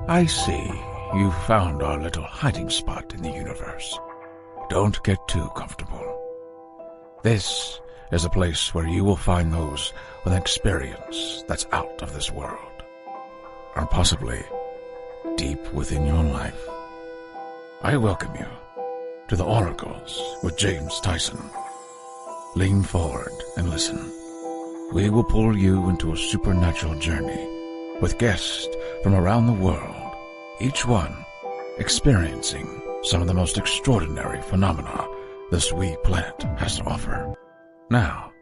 I see. You found our little hiding spot in the universe. Don't get too comfortable. This is a place where you will find those with an experience that's out of this world, or possibly deep within your life. I welcome you to the Oracles with James Tyson. Lean forward and listen. We will pull you into a supernatural journey with guests from around the world, each one experiencing some of the most extraordinary phenomena this wee planet has to offer. Now,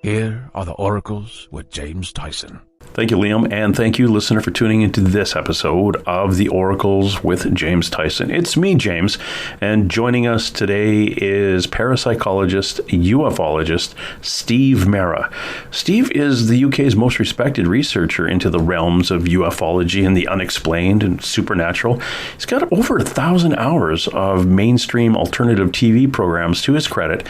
here are the Oracles with James Tyson. Thank you, Liam, and thank you, listener, for tuning into this episode of The Oracles with James Tyson. It's me, James, and joining us today is parapsychologist, ufologist, Steve Mera. Steve is the UK's most respected researcher into the realms of ufology and the unexplained and supernatural. He's got over 1,000 hours of mainstream alternative TV programs to his credit,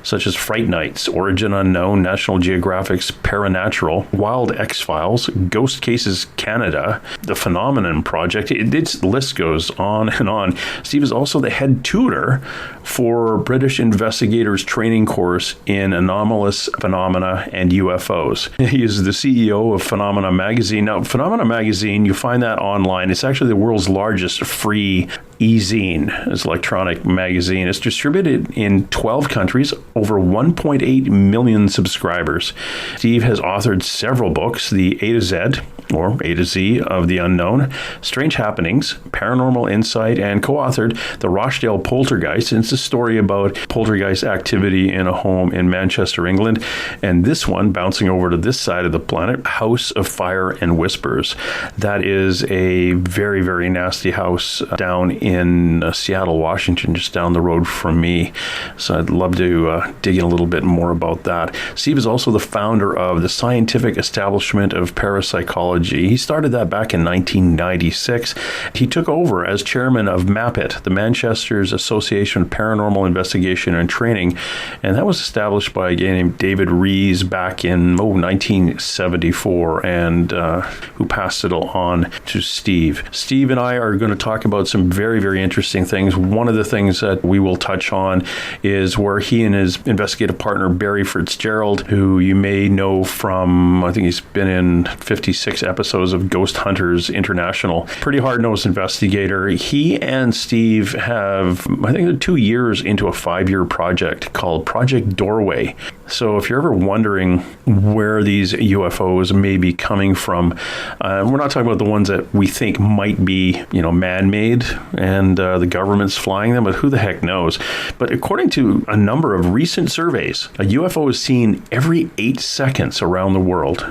such as Fright Nights, Origin Unknown, National Geographic's Paranatural, Wild X-Files, Ghost Cases Canada, The Phenomenon Project. Its list goes on and on. Steve is also the head tutor for British investigators training course in anomalous phenomena and UFOs. He is the CEO of Phenomena Magazine. Now, Phenomena Magazine, you find that online. It's actually the world's largest free e-zine. It's an electronic magazine. It's distributed in 12 countries, over 1.8 million subscribers. Steve has authored several books, The A to Z, or A to Z of the Unknown, Strange Happenings, Paranormal Insight, and co-authored The Rochdale Poltergeist. And it's a story about poltergeist activity in a home in Manchester, England. And this one, bouncing over to this side of the planet, House of Fire and Whispers. That is a very, very nasty house down in Seattle, Washington, just down the road from me. So I'd love to dig in a little bit more about that. Steve is also the founder of the Scientific Establishment of Parapsychology. He started that back in 1996. He took over as chairman of MAPIT, the Manchester's Association of Paranormal Investigation and Training, and that was established by a guy named David Rees back in 1974, and who passed it on to Steve. Steve and I are going to talk about some very, very interesting things. One of the things that we will touch on is where he and his investigative partner, Barry Fitzgerald, who you may know from, I think he's been in 56 episodes of Ghost Hunters International. Pretty hard-nosed investigator. He and Steve have, I think they're 2 years into a 5-year project called Project Doorway. So if you're ever wondering where these UFOs may be coming from, we're not talking about the ones that we think might be, man-made and the government's flying them, but who the heck knows? But according to a number of recent surveys, a UFO is seen every 8 seconds around the world.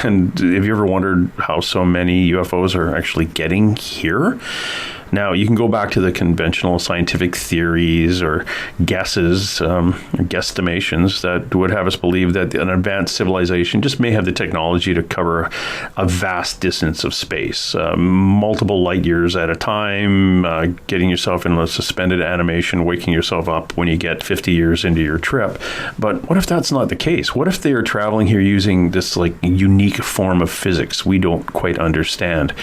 And have you ever wondered how so many UFOs are actually getting here? Now, you can go back to the conventional scientific theories or guesses, or guesstimations that would have us believe that an advanced civilization just may have the technology to cover a vast distance of space, multiple light years at a time, getting yourself in a suspended animation, waking yourself up when you get 50 years into your trip. But what if that's not the case? What if they are traveling here using this unique form of physics we don't quite understand?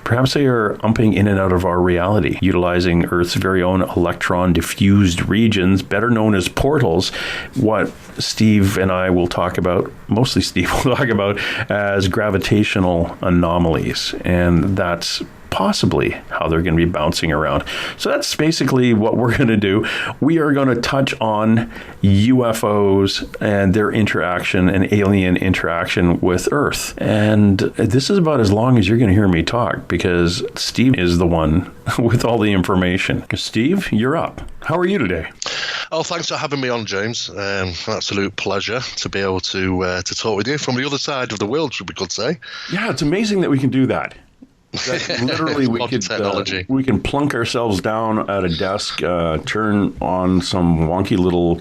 Perhaps they are umping in and out of our reality, utilizing Earth's very own electron-diffused regions, better known as portals, what Steve and I will talk about, mostly Steve will talk about, as gravitational anomalies. And that's possibly how they're going to be bouncing around. So that's basically what we're going to do. We are going to touch on UFOs and their interaction and alien interaction with Earth. And this is about as long as you're going to hear me talk, because Steve is the one with all the information. Steve, you're up. How are you today? Oh, thanks for having me on, James. Absolute pleasure to be able to talk with you from the other side of the world, we could say. Yeah, it's amazing that we can do that. That literally, we can plunk ourselves down at a desk, turn on some wonky little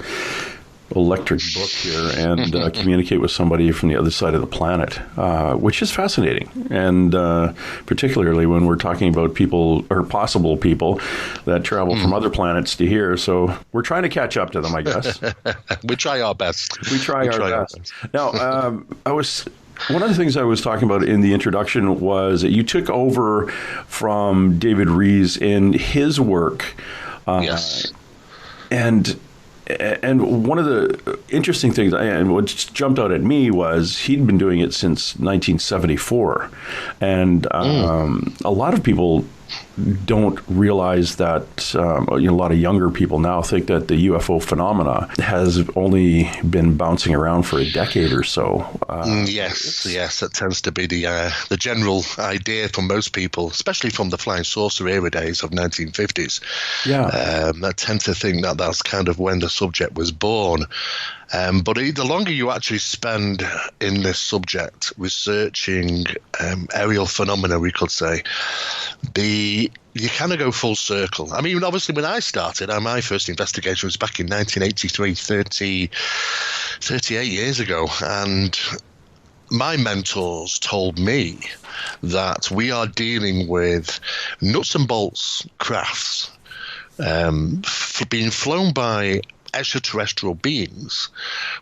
electric book here, and communicate with somebody from the other side of the planet, which is fascinating. And particularly when we're talking about people, or possible people, that travel from other planets to here. So we're trying to catch up to them, I guess. We try our best. We try our best. Now, One of the things I was talking about in the introduction was that you took over from David Rees in his work. Yes. And one of the interesting things, and what just jumped out at me, was he'd been doing it since 1974. And a lot of people don't realize that, a lot of younger people now think that the UFO phenomena has only been bouncing around for a decade or so. Yes, that tends to be the general idea for most people, especially from the flying saucer era days of 1950s. Yeah. I tend to think that that's kind of when the subject was born. But the longer you actually spend in this subject, researching aerial phenomena, we could say, you kind of go full circle. I mean, obviously, when I started, my first investigation was back in 1983, 38 years ago. And my mentors told me that we are dealing with nuts and bolts crafts being flown by extraterrestrial beings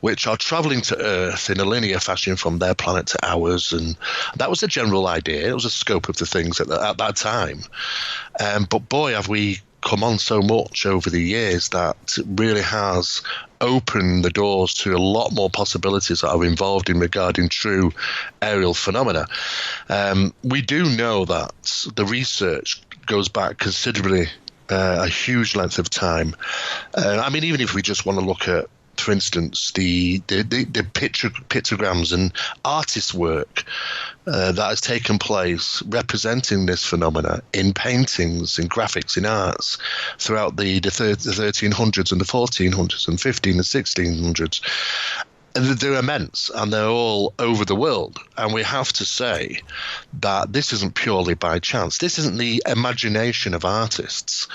which are traveling to Earth in a linear fashion from their planet to ours, and that was the general idea. It was the scope of the things at that time. But boy, have we come on so much over the years that really has opened the doors to a lot more possibilities that are involved in regarding true aerial phenomena. We do know that the research goes back considerably a huge length of time. I mean, even if we just want to look at, for instance, the pictograms and artist work that has taken place representing this phenomena in paintings, in graphics, in arts throughout the 1300s and the 1400s and 15 and 1600s. They're immense, and they're all over the world. And we have to say that this isn't purely by chance. This isn't the imagination of artists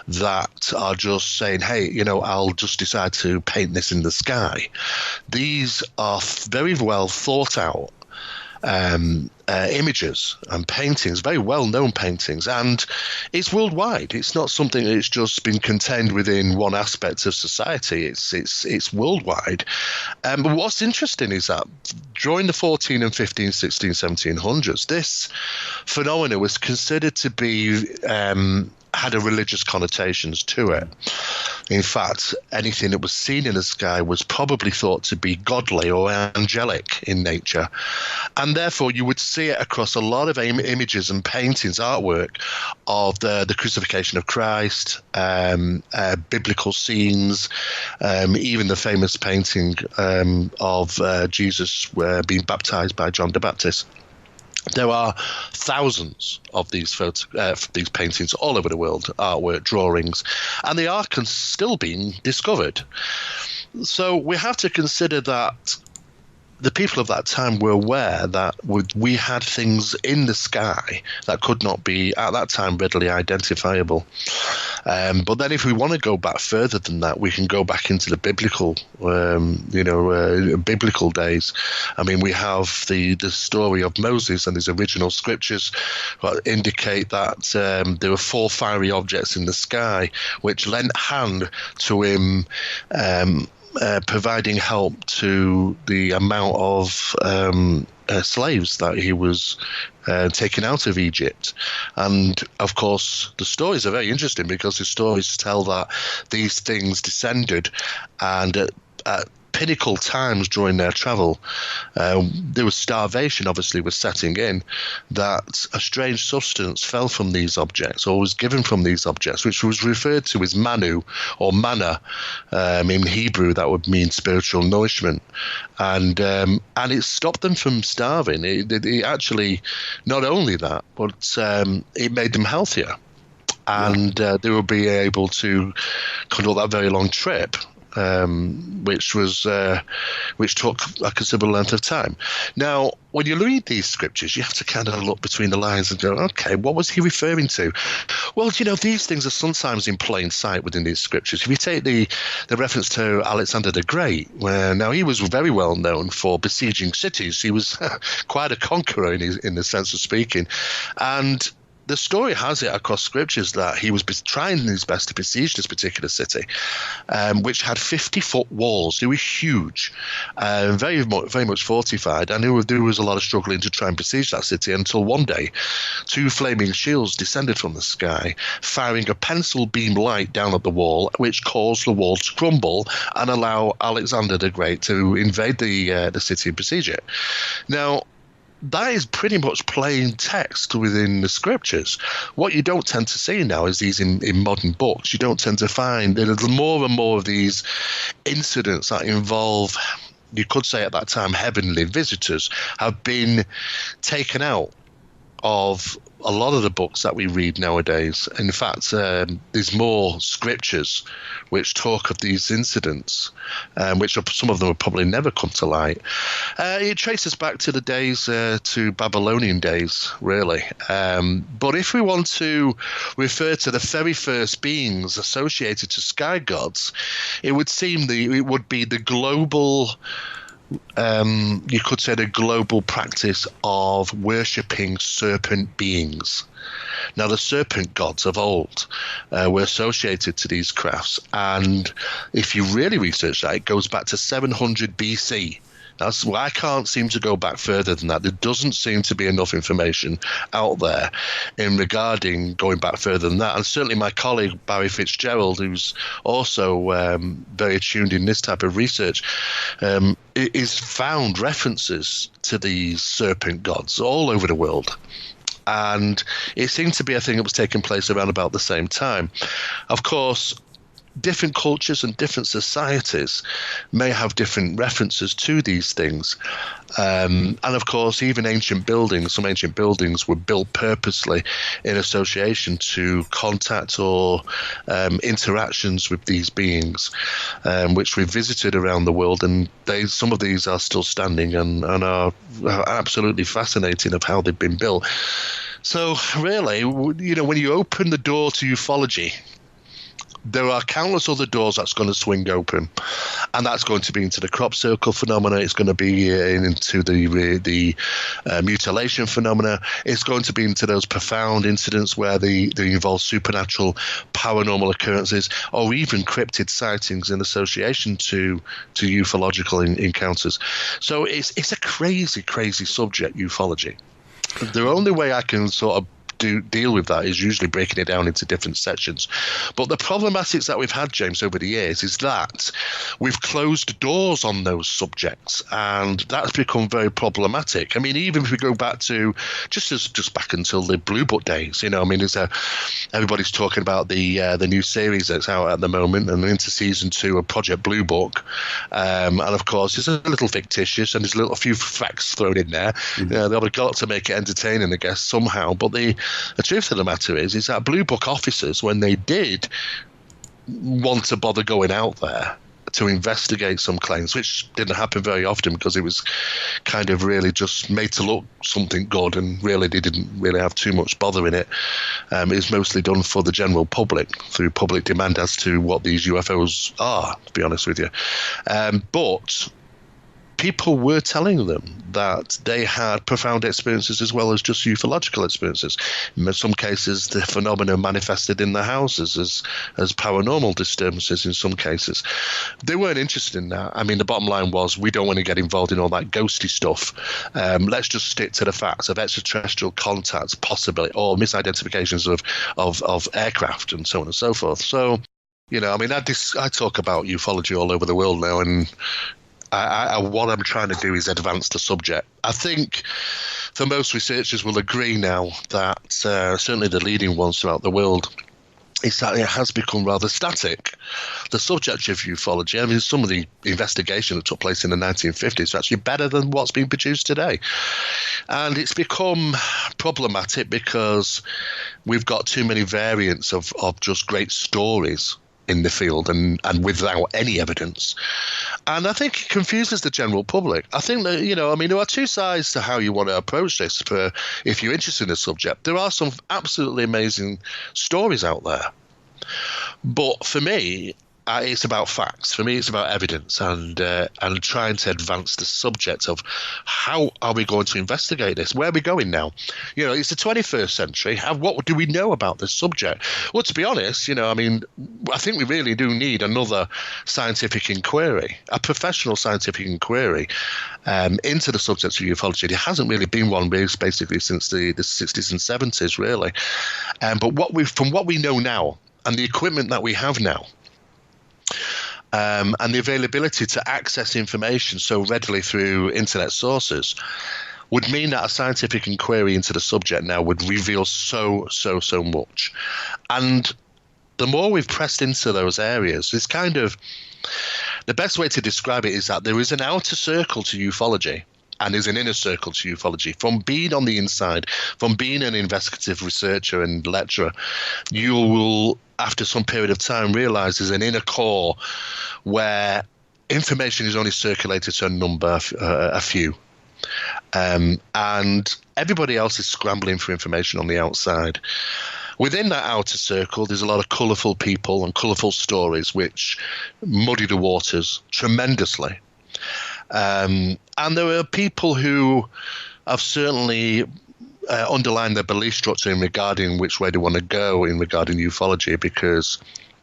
that are just saying, hey, I'll just decide to paint this in the sky. These are very well thought out images and paintings, very well-known paintings, and it's worldwide. It's not something that's just been contained within one aspect of society. It's worldwide. But what's interesting is that during the 14 and 15, 16, 1700s, this phenomena was considered to be had a religious connotations to it. In fact, anything that was seen in the sky was probably thought to be godly or angelic in nature. And therefore, you would see it across a lot of images and paintings, artwork of the crucifixion of Christ, biblical scenes, even the famous painting of Jesus being baptized by John the Baptist. There are thousands of these paintings all over the world, artwork, drawings, and they are still being discovered. So we have to consider that the people of that time were aware that we had things in the sky that could not be, at that time, readily identifiable. But then if we want to go back further than that, we can go back into the biblical, biblical days. I mean, we have the story of Moses and his original scriptures that indicate that there were 4 fiery objects in the sky which lent hand to him providing help to the amount of slaves that he was taken out of Egypt. And of course, the stories are very interesting because the stories tell that these things descended, and at pinnacle times during their travel, there was starvation obviously was setting in, that a strange substance fell from these objects or was given from these objects, which was referred to as manu or manna. In Hebrew that would mean spiritual nourishment, and it stopped them from starving. It actually, not only that, but it made them healthier, and they would be able to conduct that very long trip, which took a considerable length of time. Now, when you read these scriptures, you have to kind of look between the lines and go, okay, what was he referring to? Well, these things are sometimes in plain sight within these scriptures. If you take the reference to Alexander the Great, where now he was very well known for besieging cities. He was quite a conqueror in the sense of speaking, and the story has it across scriptures that he was trying his best to besiege this particular city, which had 50-foot walls. They were huge, very much fortified. And there was a lot of struggling to try and besiege that city until one day, 2 flaming shields descended from the sky, firing a pencil beam light down at the wall, which caused the wall to crumble and allow Alexander the Great to invade the city and besiege it. Now, that is pretty much plain text within the scriptures. What you don't tend to see now is these in modern books. You don't tend to find there's more and more of these incidents that involve, you could say at that time, heavenly visitors have been taken out of a lot of the books that we read nowadays. In fact, there's more scriptures which talk of these incidents, which some of them will probably never come to light. It traces back to the days, to Babylonian days, really. But if we want to refer to the very first beings associated to sky gods, it would seem it would be the global, you could say, the global practice of worshipping serpent beings. Now, the serpent gods of old were associated to these crafts, and if you really research that, it goes back to 700 BC. That's why I can't seem to go back further than that. There doesn't seem to be enough information out there in regarding going back further than that. And certainly my colleague Barry Fitzgerald, who's also very attuned in this type of research, is found references to these serpent gods all over the world. And it seemed to be a thing that was taking place around about the same time. Of course, different cultures and different societies may have different references to these things. And of course, even some ancient buildings were built purposely in association to contact or interactions with these beings, which we visited around the world. And some of these are still standing and are absolutely fascinating of how they've been built. So really, when you open the door to ufology, there are countless other doors that's going to swing open, and that's going to be into the crop circle phenomena. It's going to be into the mutilation phenomena. It's going to be into those profound incidents where they involve supernatural, paranormal occurrences, or even cryptid sightings in association to ufological encounters. So it's a crazy, crazy subject, ufology. The only way I can sort of deal with that is usually breaking it down into different sections. But the problematics that we've had, James, over the years is that we've closed doors on those subjects, and that's become very problematic. I mean, even if we go back to just back until the Blue Book days, everybody's talking about the new series that's out at the moment and into season 2 of Project Blue Book, and of course it's a little fictitious and there's a few facts thrown in there. They've got to make it entertaining, I guess, somehow. But the truth of the matter is that Blue Book officers, when they did want to bother going out there to investigate some claims, which didn't happen very often because it was kind of really just made to look something good, and really they didn't really have too much bother in it. It was mostly done for the general public through public demand as to what these UFOs are, to be honest with you. But people were telling them that they had profound experiences as well as just ufological experiences. In some cases, the phenomena manifested in their houses as paranormal disturbances in some cases. They weren't interested in that. I mean, the bottom line was, we don't want to get involved in all that ghosty stuff. Let's just stick to the facts of extraterrestrial contacts, possibly, or misidentifications of aircraft and so on and so forth. So, I talk about ufology all over the world now, and what I'm trying to do is advance the subject. I think for most researchers will agree now that certainly the leading ones throughout the world, is that it has become rather static. The subject of ufology, I mean, some of the investigation that took place in the 1950s is actually better than what's being produced today. And it's become problematic because we've got too many variants of just great stories in the field and without any evidence. And I think it confuses the general public. I think that, there are two sides to how you want to approach this. If you're interested in the subject, there are some absolutely amazing stories out there. But for me, it's about facts. For me, it's about evidence and trying to advance the subject of how are we going to investigate this? Where are we going now? You know, it's the 21st century. What do we know about this subject? Well, to be honest, you know, I mean, I think we really do need another scientific inquiry, a professional scientific inquiry into the subject of ufology. There hasn't really been one basically since the 60s and 70s, really. But from what we know now and the equipment that we have now, and the availability to access information so readily through internet sources would mean that a scientific inquiry into the subject now would reveal so much. And the more we've pressed into those areas, it's kind of the best way to describe it is that there is an outer circle to ufology and there's an inner circle to ufology. From being on the inside, from being an investigative researcher and lecturer, you will, after some period of time, realize there's an inner core where information is only circulated to a few. And everybody else is scrambling for information on the outside. Within that outer circle, there's a lot of colourful people and colourful stories which muddy the waters tremendously. And there are people who have certainly underlined their belief structure in regarding which way they want to go in regarding ufology, because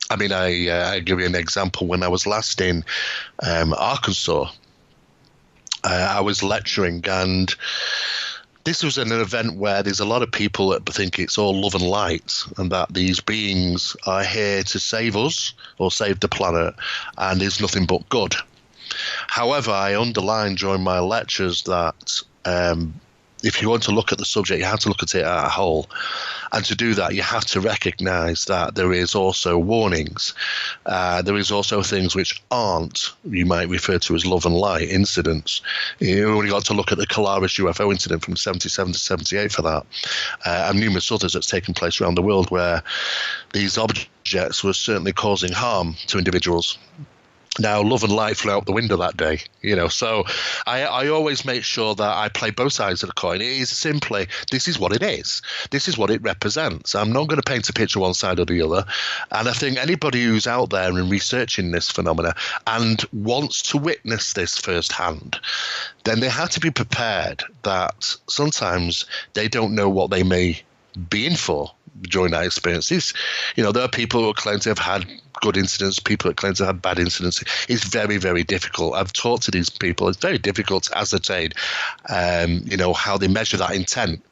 I mean, I give you an example. When I was last in Arkansas, I was lecturing, and this was an event where there's a lot of people that think it's all love and light and that these beings are here to save us or save the planet, and there's nothing but good. However, I underlined during my lectures that if you want to look at the subject, you have to look at it as a whole. And to do that, you have to recognize that there is also warnings. There is also things which aren't, you might refer to as love and light incidents. You only got to look at the Colaris UFO incident from 77 to 78 for that, and numerous others that's taken place around the world where these objects were certainly causing harm to individuals. Now, love and light flew out the window that day, you know, so I always make sure that I play both sides of the coin. It is simply, this is what it is. This is what it represents. I'm not going to paint a picture one side or the other. And I think anybody who's out there and researching this phenomena and wants to witness this firsthand, then they have to be prepared that sometimes they don't know what they may be in for during that experience. You know, there are people who claim to have had good incidents, people that claim to have bad incidents. It's very, very difficult. I've talked to these people. It's very difficult to ascertain, you know, how they measure that intent.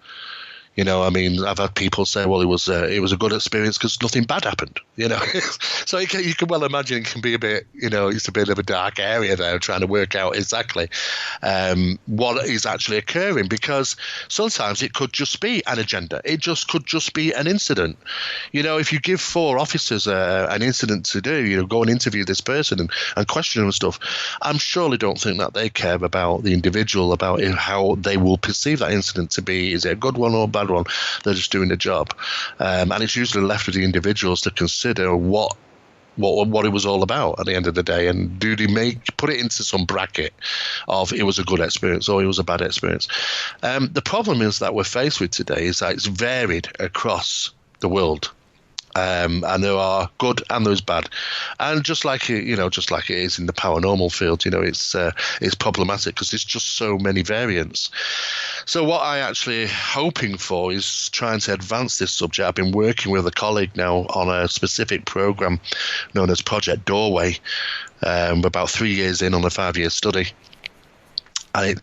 You know, I mean, I've had people say, well, it was a good experience because nothing bad happened, you know. So you can well imagine it can be a bit, you know, it's a bit of a dark area there trying to work out exactly what is actually occurring, because sometimes it could just be an agenda. It could just be an incident. You know, if you give 4 officers an incident to do, you know, go and interview this person and question them and stuff, I'm surely don't think that they care about the individual, about how they will perceive that incident to be. Is it a good one or a bad one? They're just doing the job, and it's usually left with the individuals to consider what it was all about at the end of the day, and do they put it into some bracket of it was a good experience or it was a bad experience. The problem is that we're faced with today is that it's varied across the world. And there are good and there's bad, and just like it is in the paranormal field, you know, it's problematic because there's just so many variants. So what I actually hoping for is trying to advance this subject. I've been working with a colleague now on a specific program known as Project Doorway. About 3 years in on a 5-year study. And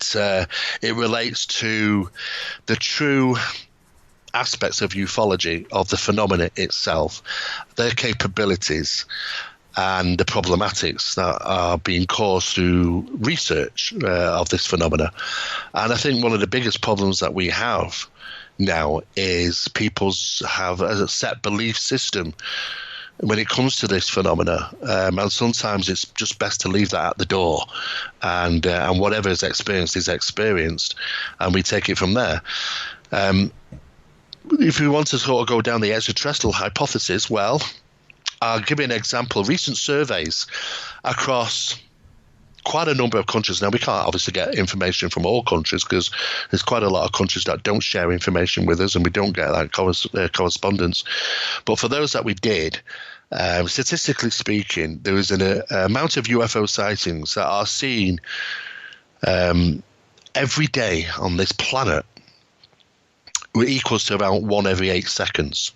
it relates to the true aspects of ufology, of the phenomena itself, their capabilities, and the problematics that are being caused through research of this phenomena. And I think one of the biggest problems that we have now is people have a set belief system when it comes to this phenomena, and sometimes it's just best to leave that at the door, and whatever is experienced, and we take it from there. If we want to sort of go down the extraterrestrial hypothesis, well, I'll give you an example. Recent surveys across quite a number of countries. Now, we can't obviously get information from all countries because there's quite a lot of countries that don't share information with us, and we don't get that correspondence. But for those that we did, Statistically speaking, there is an amount of UFO sightings that are seen every day on this planet, equals to about 1 every 8 seconds.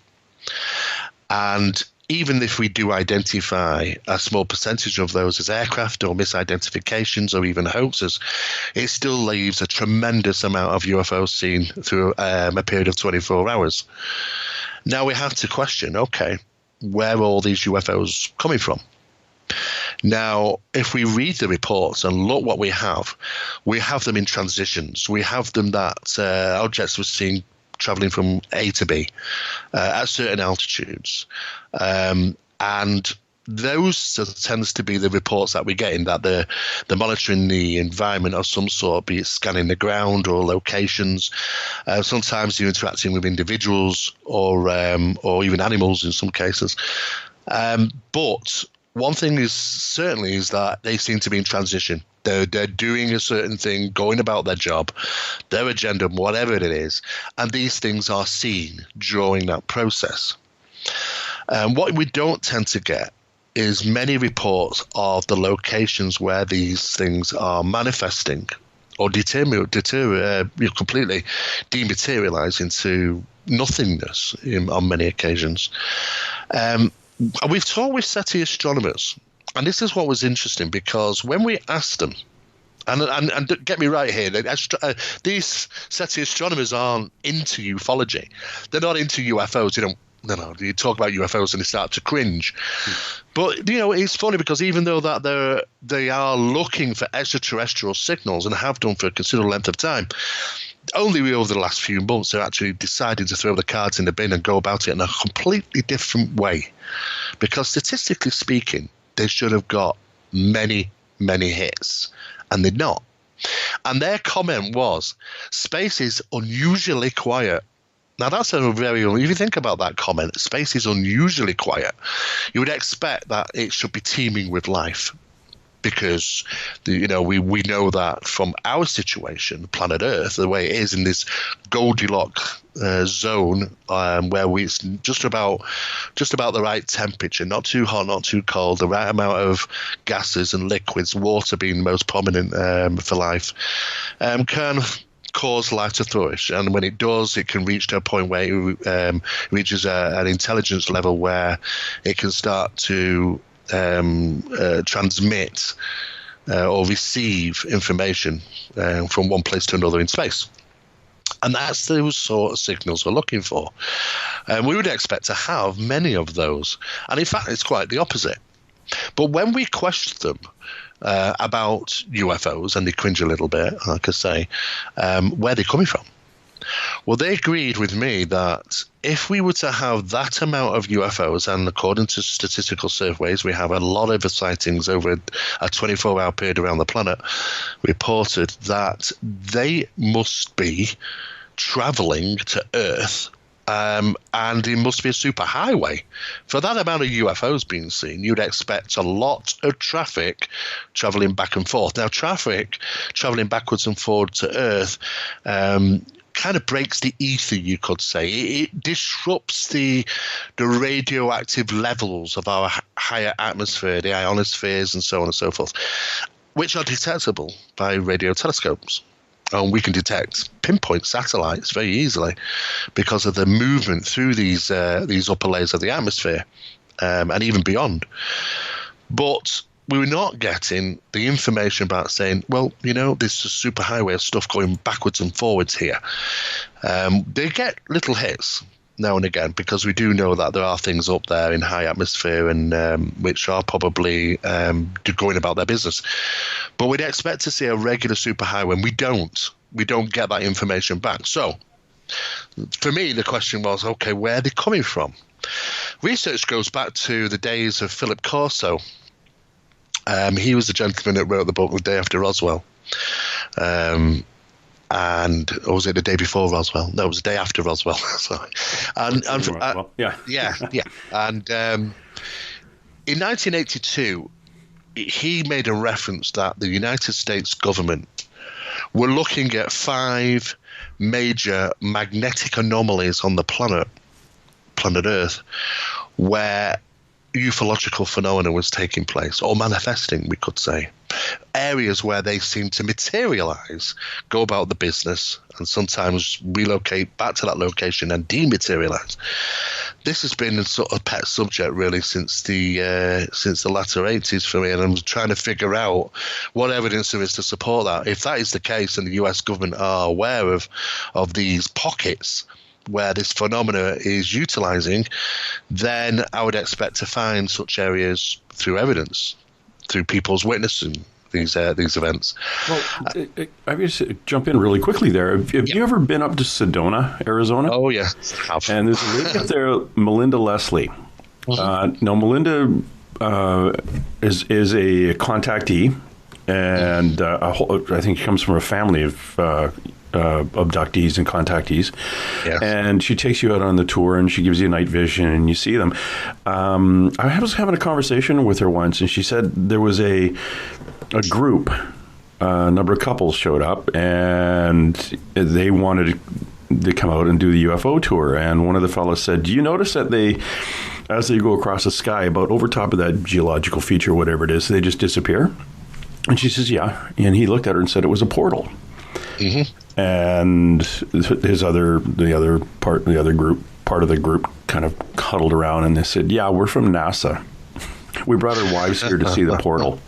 And even if we do identify a small percentage of those as aircraft or misidentifications or even hoaxes, it still leaves a tremendous amount of UFOs seen through a period of 24 hours. Now we have to question, okay, where are all these UFOs coming from? Now, if we read the reports and look what we have them in transitions. We have them that objects were seen traveling from A to B at certain altitudes. And those tends to be the reports that we get in that they're monitoring the environment of some sort, be it scanning the ground or locations. Sometimes they're interacting with individuals or even animals in some cases. But one thing is certainly is that they seem to be in transition. They're doing a certain thing, going about their job, their agenda, whatever it is, and these things are seen during that process. What we don't tend to get is many reports of the locations where these things are manifesting or completely dematerialize into nothingness on many occasions. We've talked with SETI astronomers, and this is what was interesting, because when we asked them, and get me right here, these SETI astronomers aren't into ufology. They're not into UFOs. You talk about UFOs and they start to cringe. But, it's funny because even though that they are looking for extraterrestrial signals and have done for a considerable length of time, only over the last few months they're actually deciding to throw the cards in the bin and go about it in a completely different way. Because statistically speaking, they should have got many, many hits, and they're not. And their comment was, space is unusually quiet. Now, that's if you think about that comment, space is unusually quiet. You would expect that it should be teeming with life. Because we know that from our situation, planet Earth, the way it is in this Goldilocks zone, where it's just about the right temperature, not too hot, not too cold, the right amount of gases and liquids, water being the most prominent for life, can cause life to flourish. And when it does, it can reach to a point where it reaches an intelligence level where it can start to transmit or receive information from one place to another in space. And that's those sort of signals we're looking for. And we would expect to have many of those. And in fact, it's quite the opposite. But when we question them about UFOs, and they cringe a little bit, like I say, where they're coming from, well, they agreed with me that if we were to have that amount of UFOs, and according to statistical surveys, we have a lot of sightings over a 24-hour period around the planet, reported that they must be traveling to Earth, and it must be a superhighway. For that amount of UFOs being seen, you'd expect a lot of traffic traveling back and forth. Now, traffic traveling backwards and forward to Earth kind of breaks the ether, you could say. It disrupts the radioactive levels of our higher atmosphere, the ionospheres, and so on and so forth, which are detectable by radio telescopes. And we can pinpoint satellites very easily because of the movement through these upper layers of the atmosphere, and even beyond. But we were not getting the information about saying, well, there's a superhighway of stuff going backwards and forwards here. They get little hits now and again, because we do know that there are things up there in high atmosphere and which are probably going about their business. But we'd expect to see a regular superhighway, and we don't get that information back. So for me, the question was, okay, where are they coming from? Research goes back to the days of Philip Corso. He was the gentleman that wrote the book The Day After Roswell. Or was it the day before Roswell? No, it was the day after Roswell. Sorry. And yeah. And in 1982, he made a reference that the United States government were looking at 5 major magnetic anomalies on the planet Earth, where ufological phenomena was taking place, or manifesting, we could say. Areas where they seem to materialize, go about the business, and sometimes relocate back to that location and dematerialize. This has been a sort of pet subject really since the latter 80s for me, and I'm trying to figure out what evidence there is to support that. If that is the case, and the US government are aware of these pockets where this phenomena is utilizing, then I would expect to find such areas through evidence, through people's witnessing these events. Well, I just jump in really quickly there. Have you ever been up to Sedona, Arizona? Oh, yeah. I have. And there's a lady up there, Melinda Leslie. Mm-hmm. Now, Melinda is a contactee, and I think she comes from a family of abductees and contactees. Yes. And she takes you out on the tour, and she gives you night vision, and you see them. I was having a conversation with her once, and she said there was a group, a number of couples showed up, and they wanted to come out and do the UFO tour. And one of the fellows said, do you notice that as they go across the sky, about over top of that geological feature, whatever it is, they just disappear? And she says, yeah. And he looked at her and said it was a portal. Mm-hmm. And the other part of the group kind of huddled around, and they said, yeah, we're from NASA. We brought our wives here to see the portal.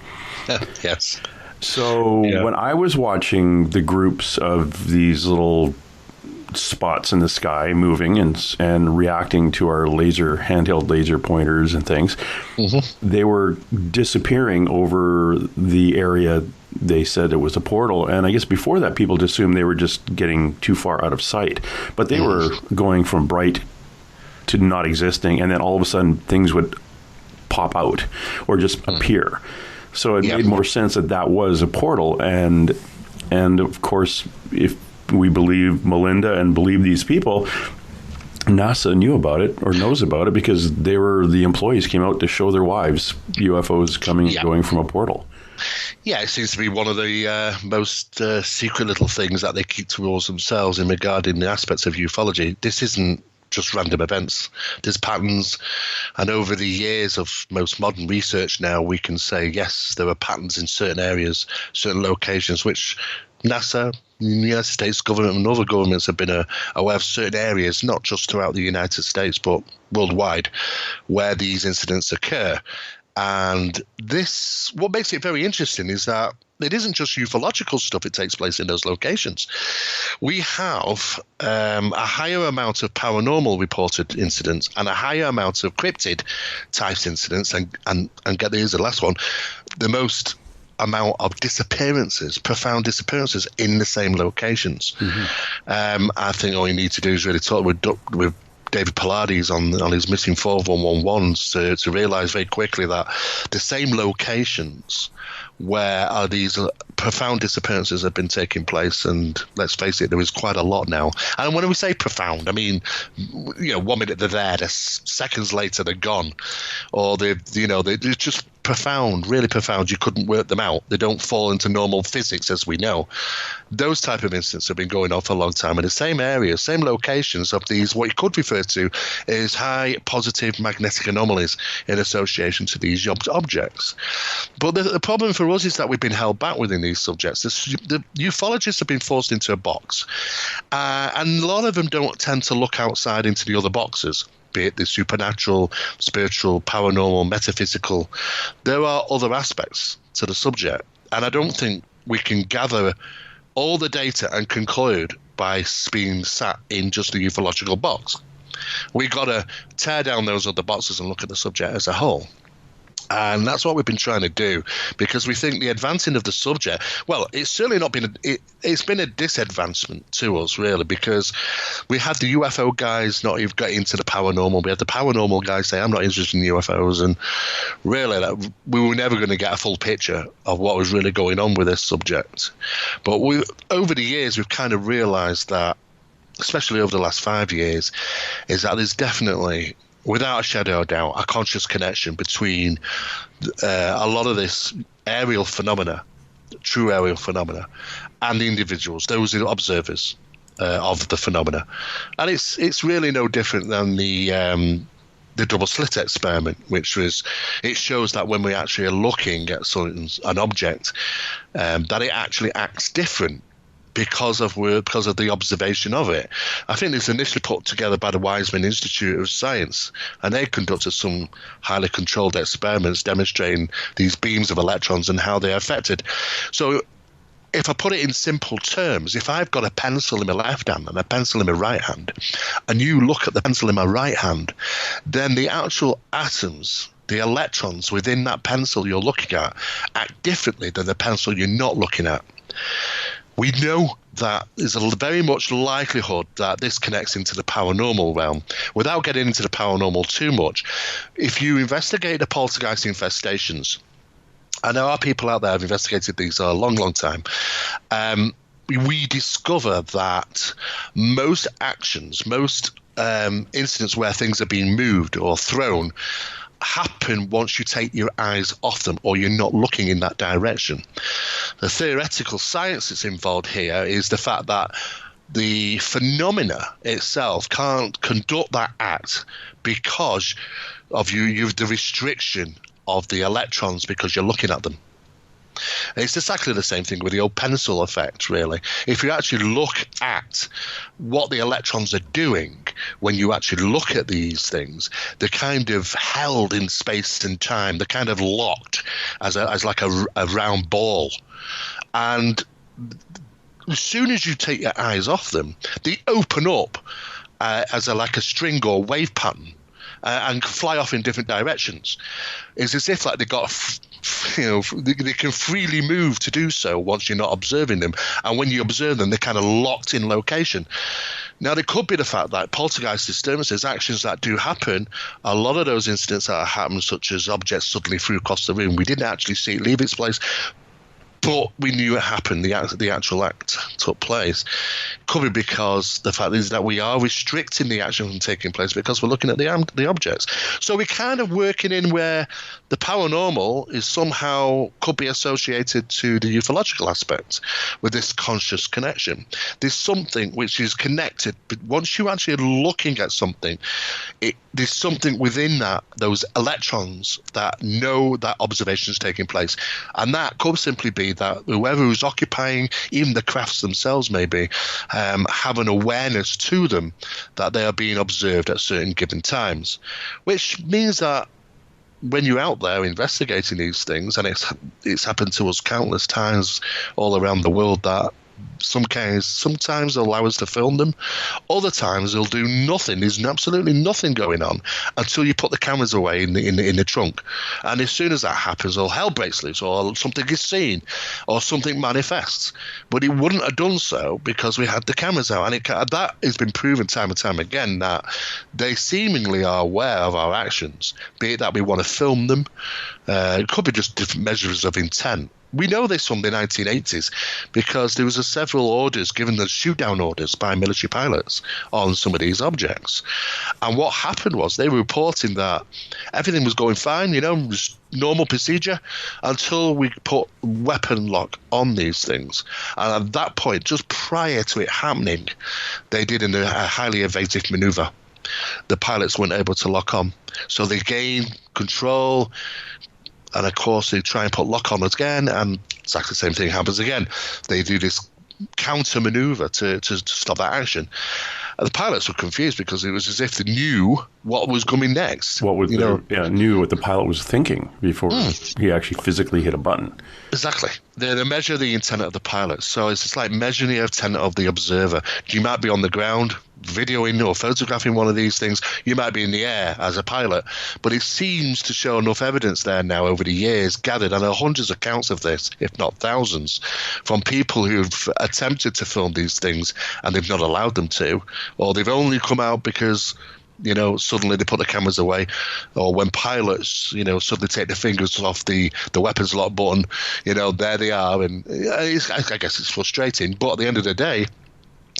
Yes. So when I was watching the groups of these little spots in the sky moving and reacting to our handheld laser pointers and things, mm-hmm. they were disappearing over the area. They said it was a portal, and I guess before that, people just assumed they were just getting too far out of sight. But they were going from bright to not existing, and then all of a sudden, things would pop out or just appear. So it made more sense that was a portal, and of course, if we believe Melinda and believe these people, NASA knew about it or knows about it because the employees came out to show their wives UFOs coming and going from a portal. Yeah, it seems to be one of the most secret little things that they keep towards themselves in regarding the aspects of ufology. This isn't just random events. There's patterns, and over the years of most modern research now, we can say, yes, there are patterns in certain areas, certain locations, which NASA, the United States government and other governments have been aware of certain areas, not just throughout the United States, but worldwide, where these incidents occur. And what makes it very interesting is that it isn't just ufological stuff that takes place in those locations. We have a higher amount of paranormal reported incidents and a higher amount of cryptid types incidents, and here's the last one, the most amount of disappearances, profound disappearances in the same locations. Mm-hmm. I think all you need to do is really talk with David Pilates on his missing 41111s to realize very quickly that the same locations where these profound disappearances have been taking place, and let's face it, there is quite a lot now. And when we say profound, I mean, 1 minute they're there, seconds later they're gone, or they're just profound, really profound. You couldn't work them out. They don't fall into normal physics as we know. Those type of incidents have been going on for a long time in the same areas, same locations of these, what you could refer to is high positive magnetic anomalies in association to these objects. But the problem for us is that we've been held back within these subjects. The ufologists have been forced into a box, and a lot of them don't tend to look outside into the other boxes, be it the supernatural, spiritual, paranormal, metaphysical. There are other aspects to the subject, and I don't think we can gather all the data and conclude by being sat in just the ufological box. We've got to tear down those other boxes and look at the subject as a whole. And that's what we've been trying to do, because we think the advancing of the subject, well, it's certainly not been it's been a disadvancement to us, really, because we had the UFO guys not even get into the paranormal. We had the paranormal guys say, I'm not interested in UFOs. And really, we were never going to get a full picture of what was really going on with this subject. But over the years, we've kind of realized that, especially over the last 5 years, is that there's definitely, without a shadow of doubt, a conscious connection between a lot of this aerial phenomena, true aerial phenomena, and the individuals, those observers of the phenomena. And it's really no different than the the double slit experiment, which was, it shows that when we actually are looking at an object, that it actually acts different because of the observation of it. I think this was initially put together by the Weizmann Institute of Science, and they conducted some highly controlled experiments demonstrating these beams of electrons and how they are affected. So if I put it in simple terms, if I've got a pencil in my left hand and a pencil in my right hand, and you look at the pencil in my right hand, then the actual atoms, the electrons within that pencil you're looking at, act differently than the pencil you're not looking at. We know that there's a very much likelihood that this connects into the paranormal realm. Without getting into the paranormal too much, if you investigate the poltergeist infestations, and there are people out there who have investigated these a long, long time, we discover that most actions, most incidents where things are being moved or thrown happen once you take your eyes off them or you're not looking in that direction. The theoretical science that's involved here is the fact that the phenomena itself can't conduct that act because of you've the restriction of the electrons because you're looking at them. It's exactly the same thing with the old pencil effect, really. If you actually look at what the electrons are doing when you actually look at these things, they're kind of held in space and time. They're kind of locked as like a round ball. And as soon as you take your eyes off them, they open up as like a string or wave pattern. And fly off in different directions. It's as if like they can freely move to do so once you're not observing them. And when you observe them, they're kind of locked in location. Now, there could be the fact that poltergeist disturbances, actions that do happen, a lot of those incidents that happen, such as objects suddenly flew across the room, we didn't actually see it leave its place, but we knew it happened. The actual act took place. Could be because the fact is that we are restricting the action from taking place because we're looking at the objects. So we're kind of working in where the paranormal is somehow could be associated to the ufological aspect with this conscious connection. There's something which is connected, but once you're actually looking at something, there's something within those electrons that know that observation is taking place. And that could simply be that whoever is occupying, even the crafts themselves maybe, have an awareness to them that they are being observed at certain given times, which means that when you're out there investigating these things, and it's happened to us countless times all around the world, that sometimes they'll allow us to film them, other times they'll do nothing. There's absolutely nothing going on until you put the cameras away in the trunk, and as soon as that happens, all hell breaks loose, or something is seen, or something manifests. But it wouldn't have done so because we had the cameras out, and that has been proven time and time again that they seemingly are aware of our actions, be it that we want to film them. It could be just different measures of intent. We know this from the 1980s because there was several orders given, the shoot-down orders by military pilots on some of these objects. And what happened was they were reporting that everything was going fine, just normal procedure, until we put weapon lock on these things. And at that point, just prior to it happening, they did a highly evasive maneuver. The pilots weren't able to lock on. So they gained control. And of course, they try and put lock on again, and exactly the same thing happens again. They do this counter maneuver to stop that action. And the pilots were confused because it was as if they knew what was coming next. Knew what the pilot was thinking before he actually physically hit a button. Exactly. They measure the intent of the pilot. So it's just like measuring the intent of the observer. You might be on the ground videoing or photographing one of these things. You might be in the air as a pilot. But it seems to show enough evidence there now over the years gathered, and there are hundreds of accounts of this, if not thousands, from people who've attempted to film these things and they've not allowed them to, or they've only come out because suddenly they put the cameras away, or when pilots, suddenly take their fingers off the weapons lock button, there they are. And I guess it's frustrating, but at the end of the day,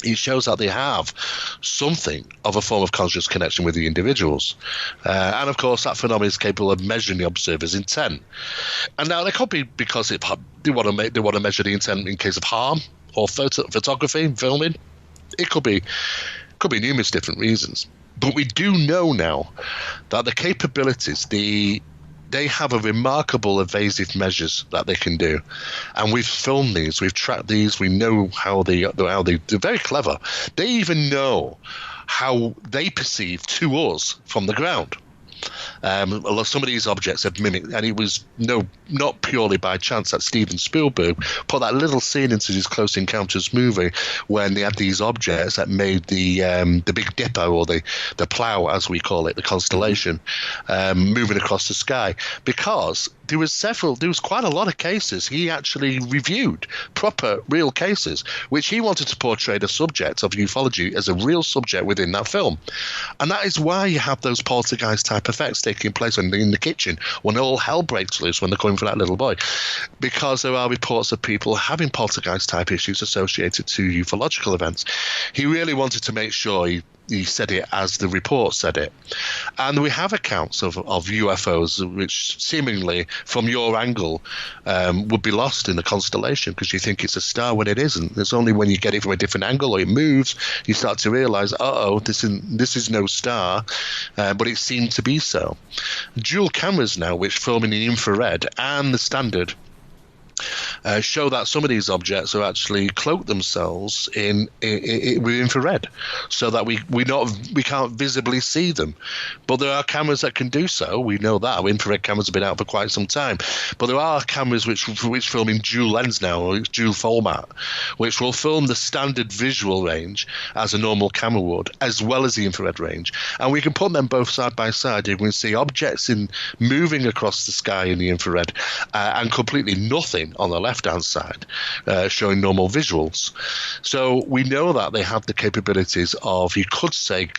it shows that they have something of a form of conscious connection with the individuals. And of course, that phenomenon is capable of measuring the observer's intent. And now it could be because they want to measure the intent in case of harm or photography, filming. It could be numerous different reasons. But we do know now that the capabilities, they have a remarkable evasive measures that they can do, and we've filmed these, we've tracked these, we know how they're very clever. They even know how they perceive to us from the ground. Some of these objects have mimicked, and it was not purely by chance that Steven Spielberg put that little scene into his Close Encounters movie when they had these objects that made the Big Dipper, or the plow as we call it, the constellation, moving across the sky, because there was quite a lot of cases he actually reviewed, proper real cases, which he wanted to portray the subject of ufology as a real subject within that film. And that is why you have those poltergeist type effects taking place in the kitchen when all hell breaks loose when they're coming for that little boy, because there are reports of people having poltergeist type issues associated to ufological events. He really wanted to make sure he said it as the report said it. And we have accounts of UFOs which seemingly, from your angle, would be lost in the constellation because you think it's a star when it isn't. It's only when you get it from a different angle or it moves, you start to realize, this is no star, but it seemed to be so. Dual cameras now, which film in the infrared and the standard, show that some of these objects are actually cloak themselves with infrared, so that we can't visibly see them. But there are cameras that can do so. We know that infrared cameras have been out for quite some time. But there are cameras which film in dual lens now, or dual format, which will film the standard visual range as a normal camera would, as well as the infrared range. And we can put them both side by side. You can see objects moving across the sky in the infrared, and completely nothing on the left-hand side, showing normal visuals. So we know that they have the capabilities of, you could say,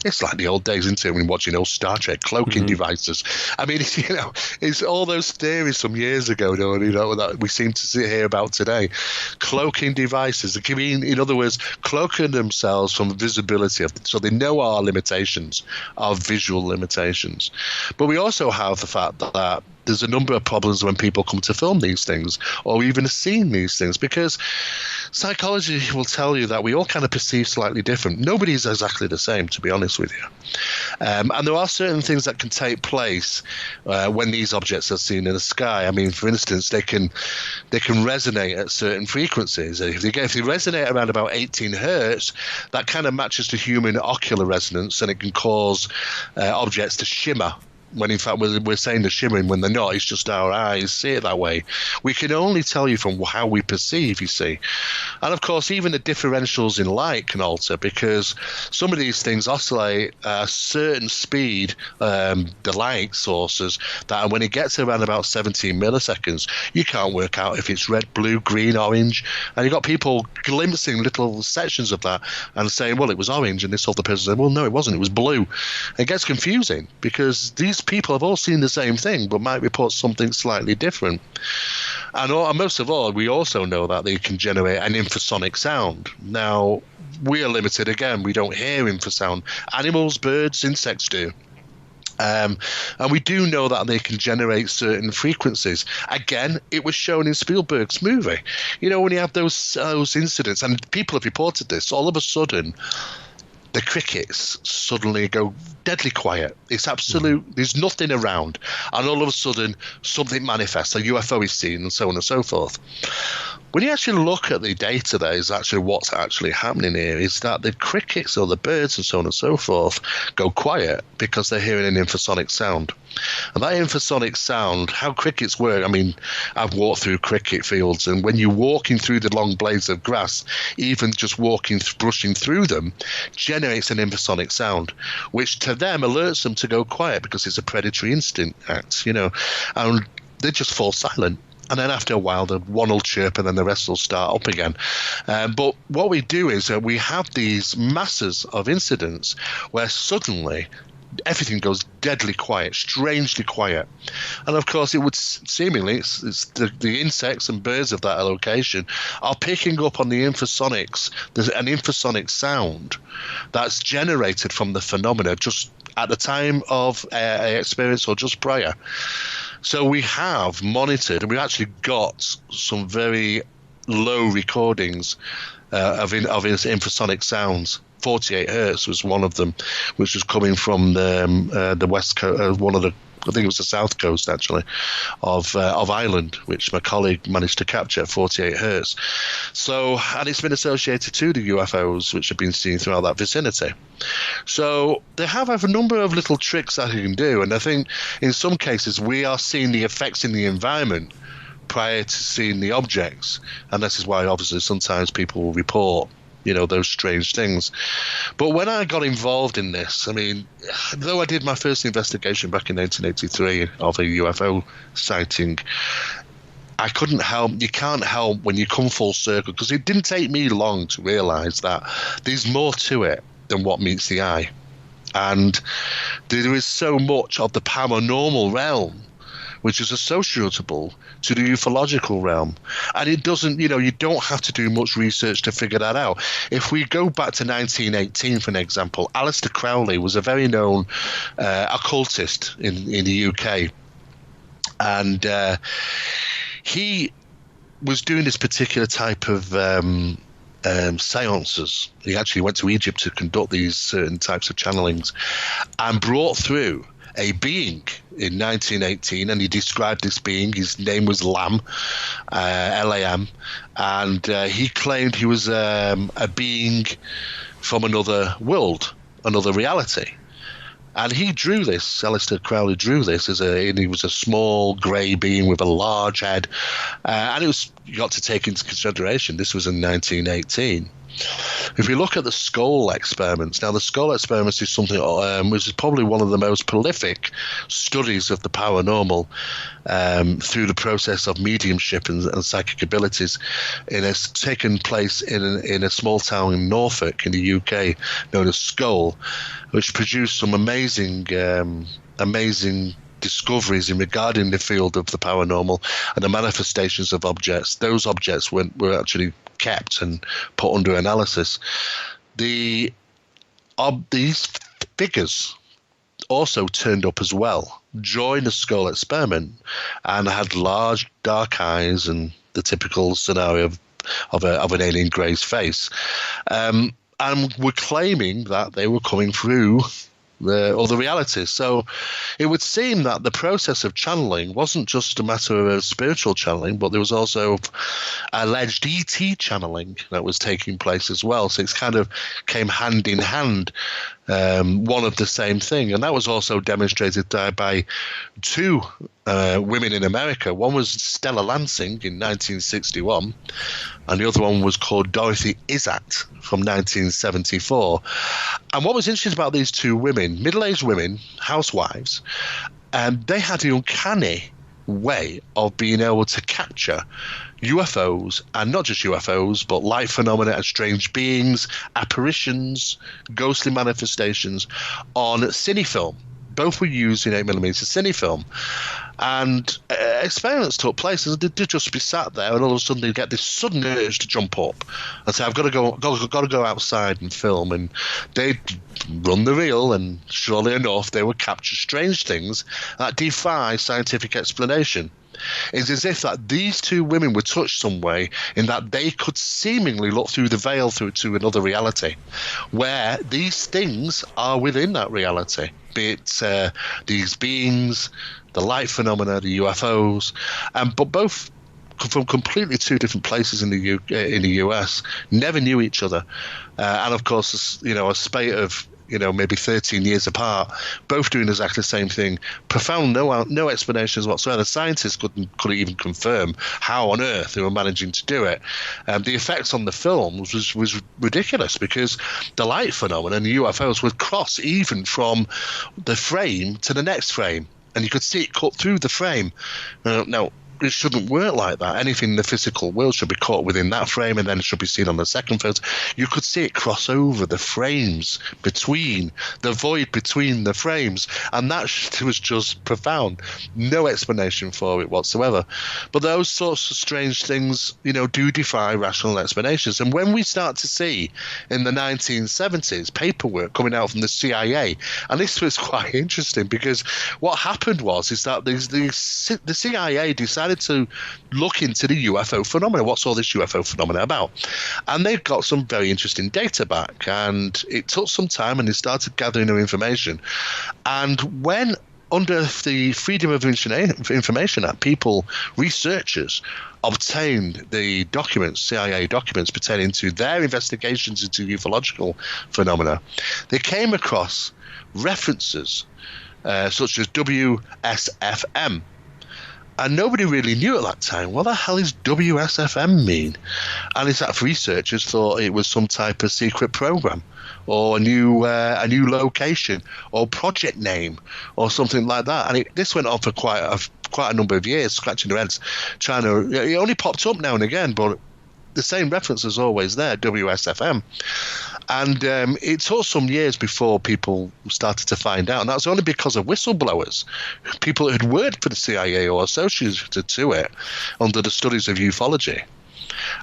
it's like the old days, isn't it, when watching old Star Trek, cloaking devices. I mean, it's all those theories from years ago, that we seem to hear about today. Cloaking devices, in other words, cloaking themselves from visibility, so they know our limitations, our visual limitations. But we also have the fact that there's a number of problems when people come to film these things, or even seeing these things, because psychology will tell you that we all kind of perceive slightly different. Nobody's exactly the same, to be honest with you. And there are certain things that can take place when these objects are seen in the sky. I mean, for instance, they can resonate at certain frequencies. If they resonate around about 18 hertz, that kind of matches the human ocular resonance, and it can cause objects to shimmer, when in fact we're saying they're shimmering when they're not. It's just our eyes see it that way. We can only tell you from how we perceive, you see. And of course, even the differentials in light can alter, because some of these things oscillate at a certain speed, the light sources, that when it gets around about 17 milliseconds, you can't work out if it's red, blue, green, orange. And you've got people glimpsing little sections of that and saying, well, it was orange, and this other person said, well, no, it wasn't, it was blue. It gets confusing, because these people have all seen the same thing but might report something slightly different. And most of all, we also know that they can generate an infrasonic sound. Now, we are limited again. We don't hear infrasound. Animals, birds, insects do. And we do know that they can generate certain frequencies. Again, it was shown in Spielberg's movie. When you have those incidents, and people have reported this, all of a sudden the crickets suddenly go deadly quiet. It's absolute, there's nothing around. And all of a sudden, something manifests, a UFO is seen, and so on and so forth. When you actually look at the data, there is actually what's actually happening here is that the crickets or the birds and so on and so forth go quiet because they're hearing an infrasonic sound. And that infrasonic sound, how crickets work, I mean, I've walked through cricket fields, and when you're walking through the long blades of grass, even just brushing through them, generates an infrasonic sound, which to them alerts them to go quiet because it's a predatory instinct act, and they just fall silent. And then after a while, the one will chirp and then the rest will start up again. But what we do is we have these masses of incidents where suddenly everything goes deadly quiet, strangely quiet. And of course, it would seemingly, it's the insects and birds of that location are picking up on the infrasonics. There's an infrasonic sound that's generated from the phenomena just at the time of experience or just prior. So we have monitored, and we've actually got some very low recordings of infrasonic sounds. 48 hertz was one of them, which was coming from the west coast, I think it was the south coast actually, of Ireland, which my colleague managed to capture at 48 hertz. So, and it's been associated to the UFOs, which have been seen throughout that vicinity. So they have a number of little tricks that you can do, and I think in some cases we are seeing the effects in the environment prior to seeing the objects, and this is why obviously sometimes people will report those strange things. But when I got involved in this, I mean, though I did my first investigation back in 1983 of a UFO sighting, I couldn't help. You can't help when you come full circle, because it didn't take me long to realize that there's more to it than what meets the eye. And there is so much of the paranormal realm which is associable to the ufological realm. And it doesn't, you don't have to do much research to figure that out. If we go back to 1918, for an example, Aleister Crowley was a very known occultist in the UK. And he was doing this particular type of seances. He actually went to Egypt to conduct these certain types of channelings and brought through a being in 1918, and he described this being. His name was Lam, Lam, and he claimed he was a being from another world, another reality. And he drew this, Aleister Crowley drew this, and he was a small grey being with a large head. And you got to take into consideration, this was in 1918. If we look at the skull experiments, now the skull experiments is something which is probably one of the most prolific studies of the paranormal through the process of mediumship and psychic abilities. It has taken place in a small town in Norfolk in the UK known as Skull, which produced some amazing discoveries in regarding the field of the paranormal and the manifestations of objects. Those objects were actually kept and put under analysis. These figures also turned up as well during the skull experiment and had large dark eyes and the typical scenario of an alien grey's face, and were claiming that they were coming through the other realities. So it would seem that the process of channeling wasn't just a matter of spiritual channeling, but there was also alleged ET channeling that was taking place as well. So it's kind of came hand in hand, one of the same thing. And that was also demonstrated by two women in America. One was Stella Lansing in 1961, and the other one was called Dorothy Izzat from 1974. And what was interesting about these two women, middle-aged women, housewives, they had an uncanny way of being able to capture UFOs, and not just UFOs, but light phenomena and strange beings, apparitions, ghostly manifestations on cinefilm. Both were used in 8mm cinefilm, and experiments took place, and they'd just be sat there, and all of a sudden they'd get this sudden urge to jump up and say, "I've got to go outside and film," and they'd run the reel, and surely enough, they would capture strange things that defy scientific explanation. It's as if that these two women were touched some way in that they could seemingly look through the veil through to another reality, where these things are within that reality, be it these beings, the light phenomena, the UFOs, but both from completely two different places in the US, never knew each other, and of course, a spate of maybe 13 years apart, both doing exactly the same thing. Profound, no explanations whatsoever. Scientists couldn't even confirm how on earth they were managing to do it. The effects on the films was ridiculous, because the light phenomenon and the UFOs would cross even from the frame to the next frame, and you could see it cut through the frame. Now, it shouldn't work like that. Anything in the physical world should be caught within that frame, and then it should be seen on the second photo. You could see it cross over the frames between, the void between the frames, and that was just profound. No explanation for it whatsoever. But those sorts of strange things, do defy rational explanations. And when we start to see in the 1970s paperwork coming out from the CIA, and this was quite interesting, because what happened is that the CIA decided decided to look into the UFO phenomena. What's all this UFO phenomena about? And they've got some very interesting data back. And it took some time, and they started gathering new information. And when under the Freedom of Information Act, researchers obtained the documents, CIA documents pertaining to their investigations into ufological phenomena, they came across references such as WSFM. And nobody really knew at that time, what the hell is WSFM mean? And it's that researchers thought it was some type of secret program, or a new location, or project name, or something like that. And this went on for quite a number of years, scratching their heads, trying to. It only popped up now and again, but the same reference is always there, WSFM. And it took some years before people started to find out. And that's only because of whistleblowers, people who had worked for the CIA or associated to it under the studies of ufology,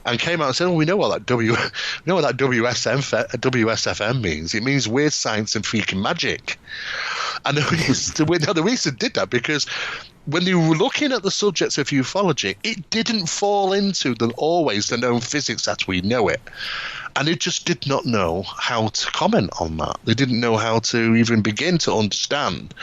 and came out and said, "Oh, we know what that WSFM means. It means weird science and freaking magic." And the reason did that because when you were looking at the subjects of ufology, it didn't fall into always the known physics as we know it. And it just did not know how to comment on that. They didn't know how to even begin to understand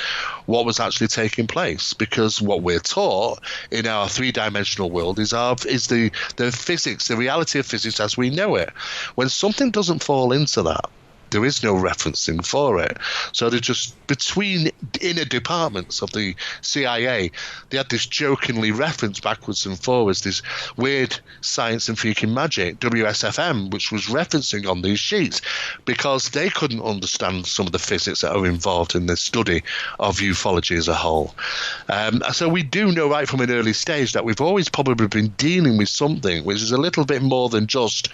what was actually taking place, because what we're taught in our three-dimensional world is the physics, the reality of physics as we know it. When something doesn't fall into that, there is no referencing for it. So they're just between inner departments of the CIA, they had this jokingly reference backwards and forwards, this weird science and freaking magic, WSFM, which was referencing on these sheets because they couldn't understand some of the physics that are involved in the study of ufology as a whole. So we do know right from an early stage that we've always probably been dealing with something which is a little bit more than just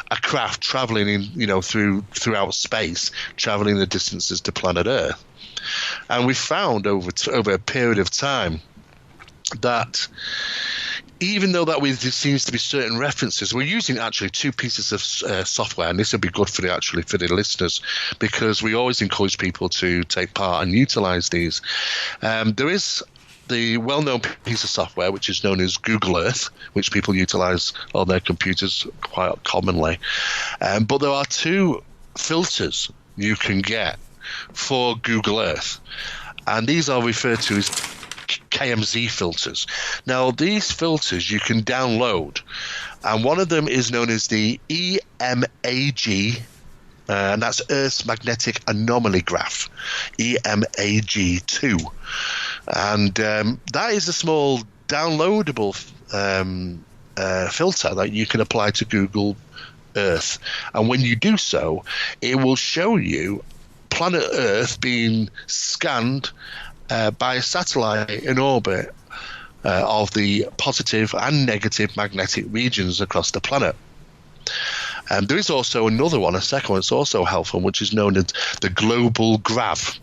a craft traveling in, throughout space, traveling the distances to planet Earth. And we found over a period of time that even though there seems to be certain references, we're using actually two pieces of software, and this would be good for the listeners, because we always encourage people to take part and utilize these. There is the well-known piece of software which is known as Google Earth, which people utilize on their computers quite commonly. But there are two filters you can get for Google Earth, and these are referred to as Kmz filters. Now, these filters you can download, and one of them is known as the EMAG, and that's Earth's Magnetic Anomaly Graph, EMAG2. And that is a small downloadable filter that you can apply to Google Earth. And when you do so, it will show you planet Earth being scanned by a satellite in orbit of the positive and negative magnetic regions across the planet. There is also another one, a second one, it's also helpful, which is known as the Global Grav.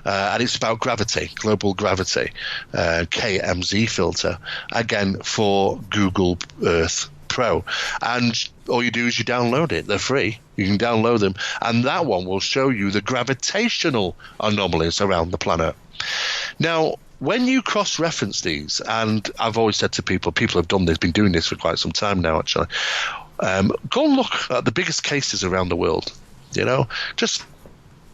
And it's about gravity, global gravity, Kmz filter, again for Google Earth Pro. And all you do is you download it. They're free. You can download them. And that one will show you the gravitational anomalies around the planet. Now, when you cross-reference these, and I've always said to people have done this, been doing this for quite some time now, actually, go and look at the biggest cases around the world. Just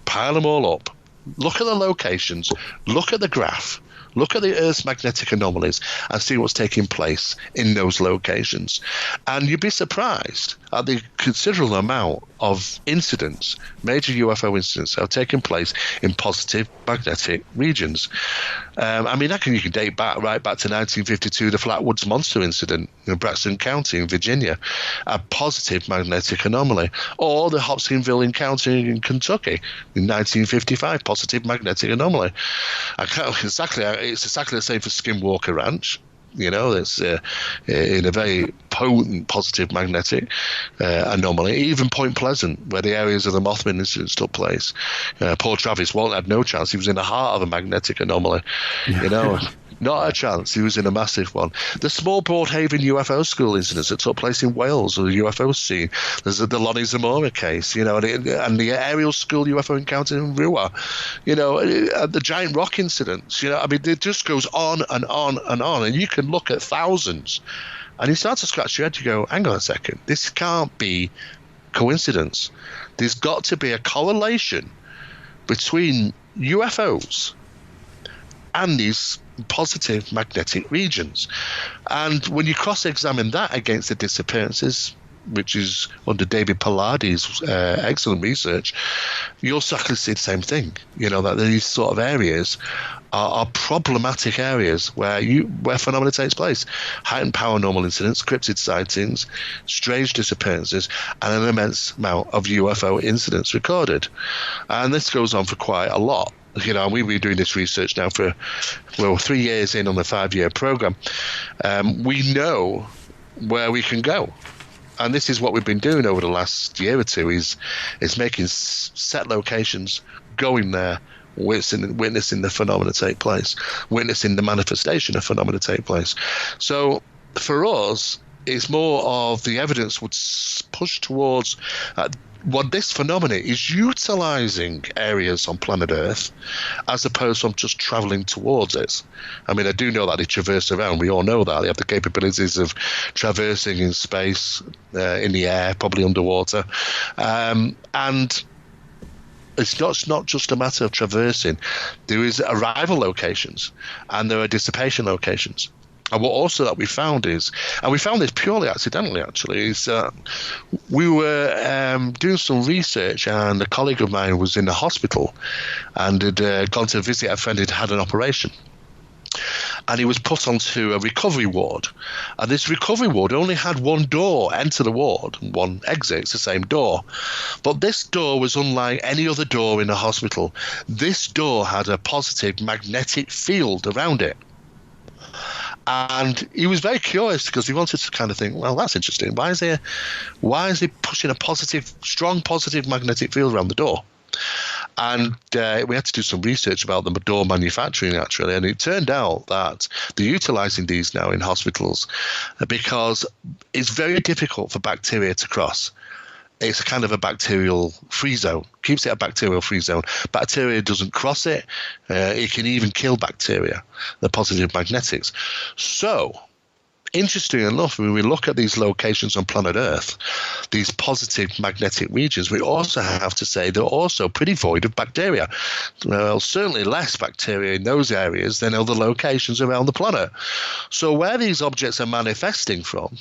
pile them all up. Look at the locations, look at the graph, look at the Earth's magnetic anomalies, and see what's taking place in those locations. And you'd be surprised at the considerable amount of incidents, major UFO incidents, that have taken place in positive magnetic regions. You can date right back to 1952, the Flatwoods Monster incident in Braxton County in Virginia, a positive magnetic anomaly, or the Hopkinsville encounter in Kentucky in 1955, positive magnetic anomaly. It's exactly the same for Skinwalker Ranch. It's in a very potent positive magnetic anomaly. Even Point Pleasant, where the areas of the Mothman incidents took place. Poor Travis Walton had no chance. He was in the heart of a magnetic anomaly. Not a chance. He was in a massive one. The small Broadhaven UFO school incidents that took place in Wales, or the UFO scene. There's the Lonnie Zamora case, and the aerial school UFO encounter in Rua, the giant rock incidents. It just goes on and on and on, and you can look at thousands, and you start to scratch your head. You go, hang on a second, this can't be coincidence. There's got to be a correlation between UFOs and these positive magnetic regions. And when you cross-examine that against the disappearances, which is under David Palladie's excellent research, you'll certainly see the same thing. That these sort of areas are problematic areas where phenomena takes place. Heightened paranormal incidents, cryptid sightings, strange disappearances, and an immense amount of UFO incidents recorded. And this goes on for quite a lot. We've been doing this research now for 3 years in on the 5-year program. We know where we can go. And this is what we've been doing over the last year or two, is making set locations, going there, witnessing the phenomena take place, witnessing the manifestation of phenomena take place. So for us, it's more of the evidence would push towards what this phenomenon is utilizing areas on planet Earth as opposed from just traveling towards it. I do know that they traverse around. We all know that. They have the capabilities of traversing in space, in the air, probably underwater. And it's not just a matter of traversing. There is arrival locations and there are dissipation locations. And what also that we found is, and we found this purely accidentally actually, is we were doing some research, and a colleague of mine was in the hospital and had gone to visit a friend who'd had an operation. And he was put onto a recovery ward. And this recovery ward only had one door, enter the ward, and one exit. It's the same door. But this door was unlike any other door in the hospital. This door had a positive magnetic field around it. And he was very curious because he wanted to kind of think, well, that's interesting. Why is he pushing a strong positive magnetic field around the door? And we had to do some research about the door manufacturing, actually. And it turned out that they're utilizing these now in hospitals because it's very difficult for bacteria to cross. It's a kind of a bacterial free zone, keeps it a bacterial free zone. Bacteria doesn't cross it. It can even kill bacteria, the positive magnetics. So, interesting enough, when we look at these locations on planet Earth, these positive magnetic regions, we also have to say they're also pretty void of bacteria. Well, certainly less bacteria in those areas than other locations around the planet. So where these objects are manifesting from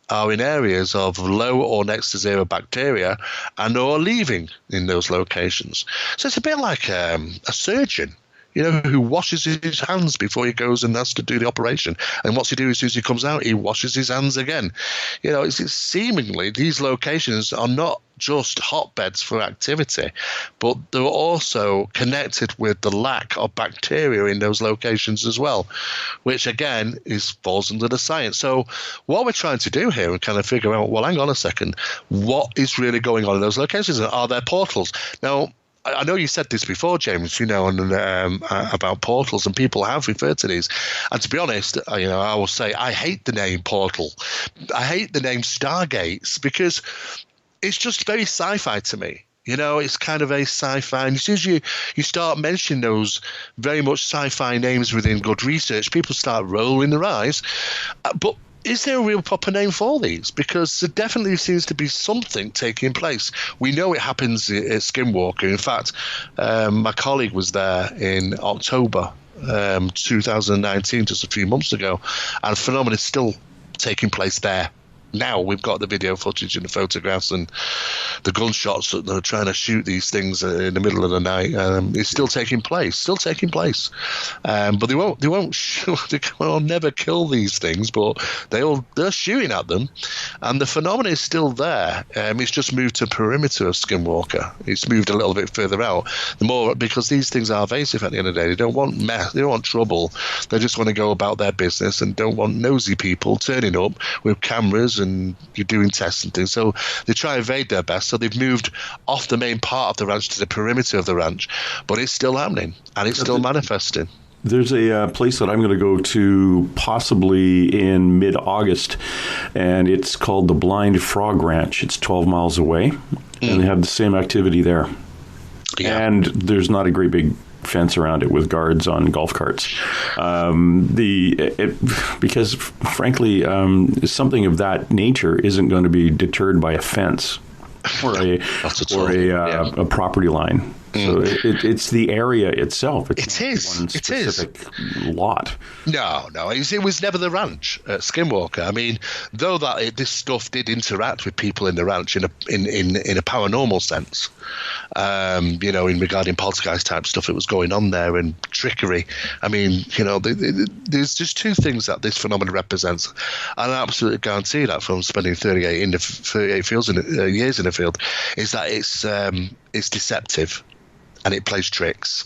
are in areas of low or next to zero bacteria and or leaving in those locations. So it's a bit like a surgeon, who washes his hands before he goes and has to do the operation. And what's he do as soon as he comes out? He washes his hands again. It's seemingly these locations are not just hotbeds for activity, but they're also connected with the lack of bacteria in those locations as well, which again falls under the science. So what we're trying to do here and kind of figure out, well, hang on a second, what is really going on in those locations? Are there portals? Now, I know you said this before, James, about portals, and people have referred to these. And to be honest, I will say I hate the name portal. I hate the name Stargates because it's just very sci-fi to me. It's kind of a sci-fi. And as soon as you start mentioning those very much sci-fi names within good research, people start rolling their eyes. But is there a real proper name for these? Because there definitely seems to be something taking place. We know it happens at Skinwalker. In fact, my colleague was there in October 2019, just a few months ago, and phenomena is still taking place there. Now we've got the video footage and the photographs and the gunshots that they're trying to shoot these things in the middle of the night. It's still taking place. But they won't shoot. They'll never kill these things, but they're shooting at them, and the phenomenon is still there. It's just moved to perimeter of Skinwalker. It's moved a little bit further out. The more because these things are evasive at the end of the day. They don't want mess. They don't want trouble. They just want to go about their business and don't want nosy people turning up with cameras and you're doing tests and things. So they try to evade their best. So they've moved off the main part of the ranch to the perimeter of the ranch, but it's still happening and it's still manifesting. There's a place that I'm going to go to possibly in mid-August, and it's called the Blind Frog Ranch. It's 12 miles away, and they have the same activity there. Yeah. And there's not a great big fence around it with guards on golf carts. Because, frankly, something of that nature isn't going to be deterred by a fence or a property line. So it's the area itself. It's one specific lot. No. It was never the ranch at Skinwalker. I mean, though this stuff did interact with people in the ranch in a paranormal sense, in regarding poltergeist type stuff that was going on there and trickery. I mean, there's just two things that this phenomenon represents. And I absolutely guarantee that from spending 38 years in the field, is that it's deceptive. And it plays tricks,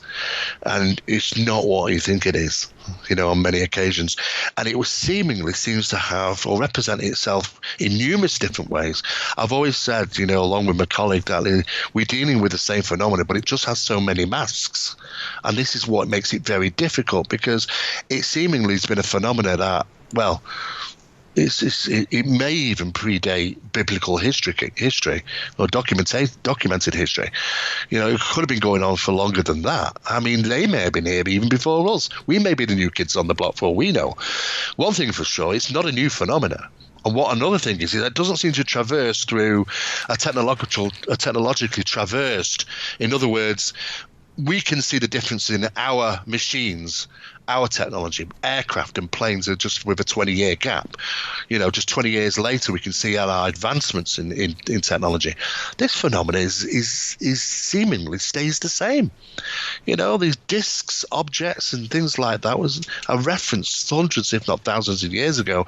and it's not what you think it is, on many occasions. And it seemingly seems to have or represent itself in numerous different ways. I've always said, along with my colleague, that we're dealing with the same phenomena, but it just has so many masks. And this is what makes it very difficult, because it seemingly has been a phenomena that, well, it may even predate biblical history or documented history. It could have been going on for longer than that. I mean, they may have been here even before us. We may be the new kids on the block for all we know. One thing for sure, it's not a new phenomena. And what another thing is that it doesn't seem to traverse through a technologically traversed. In other words, we can see the difference in our machines, our technology. Aircraft and planes are just with a 20-year gap. Just 20 years later, we can see our advancements in technology. This phenomenon is seemingly stays the same. These discs, objects, and things like that are referenced hundreds, if not thousands of years ago,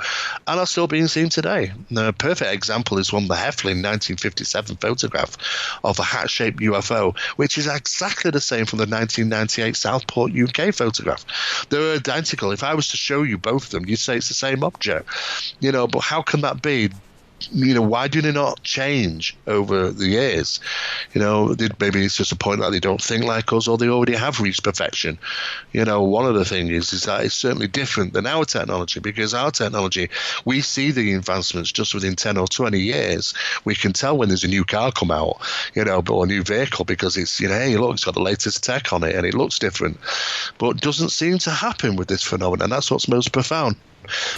and are still being seen today. A perfect example is one of the Heflin 1957 photograph of a hat-shaped UFO, which is exactly the same from the 1998 Southport, UK photograph. They're identical. If I was to show you both of them, you'd say it's the same object. But how can that be? Why do they not change over the years? Maybe it's just a point that they don't think like us, or they already have reached perfection. One of the things is that it's certainly different than our technology, because our technology, we see the advancements just within 10 or 20 years. We can tell when there's a new car come out, or a new vehicle, because it's, hey, look, it's got the latest tech on it and it looks different. But it doesn't seem to happen with this phenomenon, and that's what's most profound.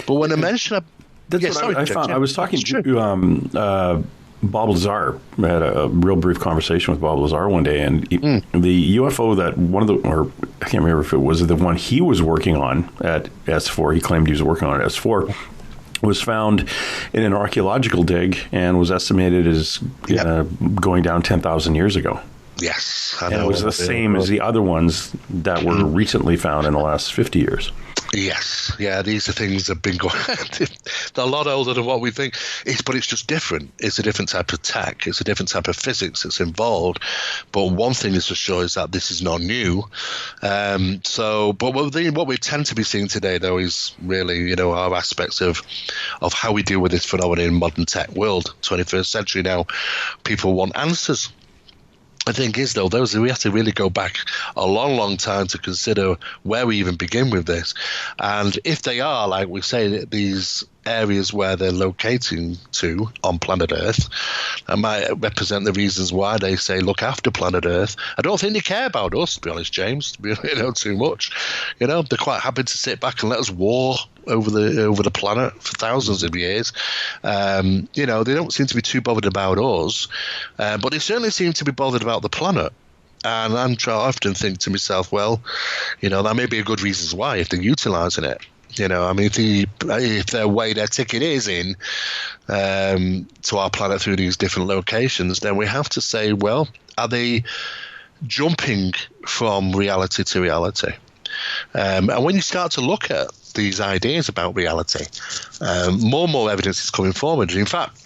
But when I mention That's what I found. I was talking to Bob Lazar. I had a real brief conversation with Bob Lazar one day, and the UFO that I can't remember if it was the one he was working on at S4. He claimed he was working on at S4. Was found in an archaeological dig and was estimated as going down 10,000 years ago. Yes. And it was the same as the other ones that were recently found in the last 50 years. Yes, these are things that have been going. They're a lot older than what we think. But it's just different. It's a different type of tech. It's a different type of physics that's involved. But one thing is for sure is that this is not new. But what we tend to be seeing today, though, is really, our aspects of how we deal with this phenomenon in modern tech world, 21st century now. People want answers. The thing is, though, we have to really go back a long, long time to consider where we even begin with this. And if they are, like we say, these areas where they're locating to on planet Earth, that might represent the reasons why they say look after planet Earth. I don't think they care about us, to be honest, James, too much. They're quite happy to sit back and let us war over the planet for thousands of years. They don't seem to be too bothered about us, but they certainly seem to be bothered about the planet. And I often think to myself, well, that may be a good reasons why if they're utilising it. If their way their ticket is in to our planet through these different locations, then we have to say, well, are they jumping from reality to reality? And when you start to look at these ideas about reality, more and more evidence is coming forward. In fact,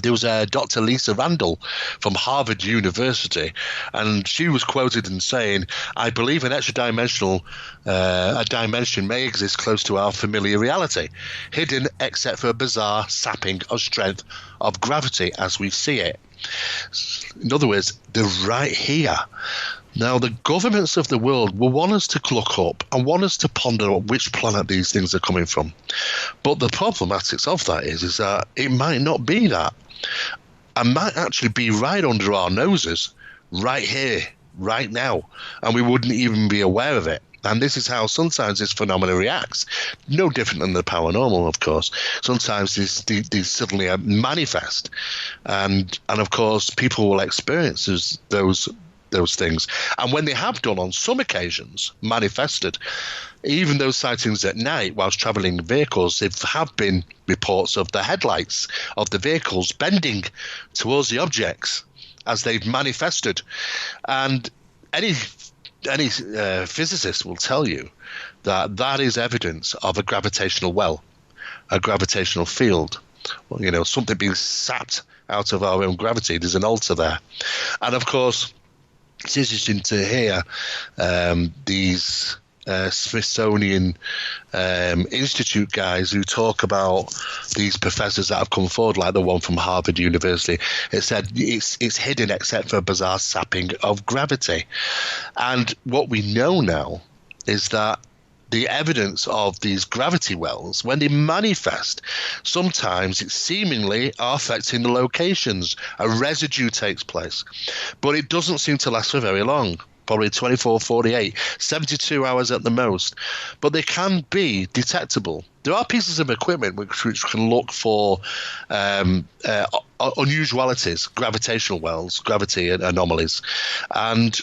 there was Dr. Lisa Randall from Harvard University, and she was quoted in saying, I believe an extra-dimensional a dimension may exist close to our familiar reality, hidden except for a bizarre sapping of strength of gravity as we see it. In other words, they're right here. Now, the governments of the world will want us to look up and want us to ponder on which planet these things are coming from. But the problematics of that is that it might not be that. And might actually be right under our noses, right here, right now, and we wouldn't even be aware of it. And this is how sometimes this phenomenon reacts. No different than the paranormal, of course. Sometimes these suddenly manifest, and of course people will experience those things. And when they have done on some occasions, manifested, even those sightings at night whilst travelling vehicles, there have been reports of the headlights of the vehicles bending towards the objects as they've manifested. And any physicist will tell you that that is evidence of a gravitational well, a gravitational field. Well, you know, something being sapped out of our own gravity. There's an altar there. And of course, it's interesting to hear these Smithsonian Institute guys who talk about these professors that have come forward, like the one from Harvard University. It said it's hidden except for a bizarre sapping of gravity. And what we know now is that the evidence of these gravity wells, when they manifest, sometimes it seemingly are affecting the locations. A residue takes place, but it doesn't seem to last for very long. Probably 24, 48, 72 hours at the most. But they can be detectable. There are pieces of equipment which can look for unusualities, gravitational wells, gravity anomalies, and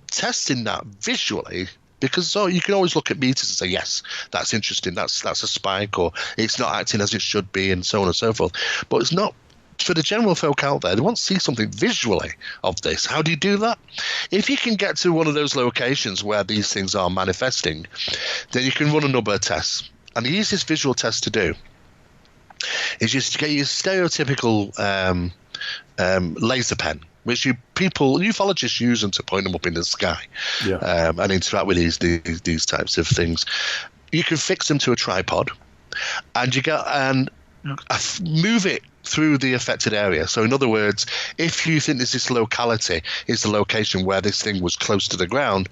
testing that visually. Because you can always look at meters and say, yes, that's interesting, that's a spike, or it's not acting as it should be, and so on and so forth. But it's not. For the general folk out there, they want to see something visually of this. How do you do that? If you can get to one of those locations where these things are manifesting, then you can run a number of tests. And the easiest visual test to do is just to get your stereotypical laser pen, which ufologists use them to point them up in the sky, and interact with these types of things. You can fix them to a tripod, and move it through the affected area. So in other words, if you think this locality is the location where this thing was close to the ground,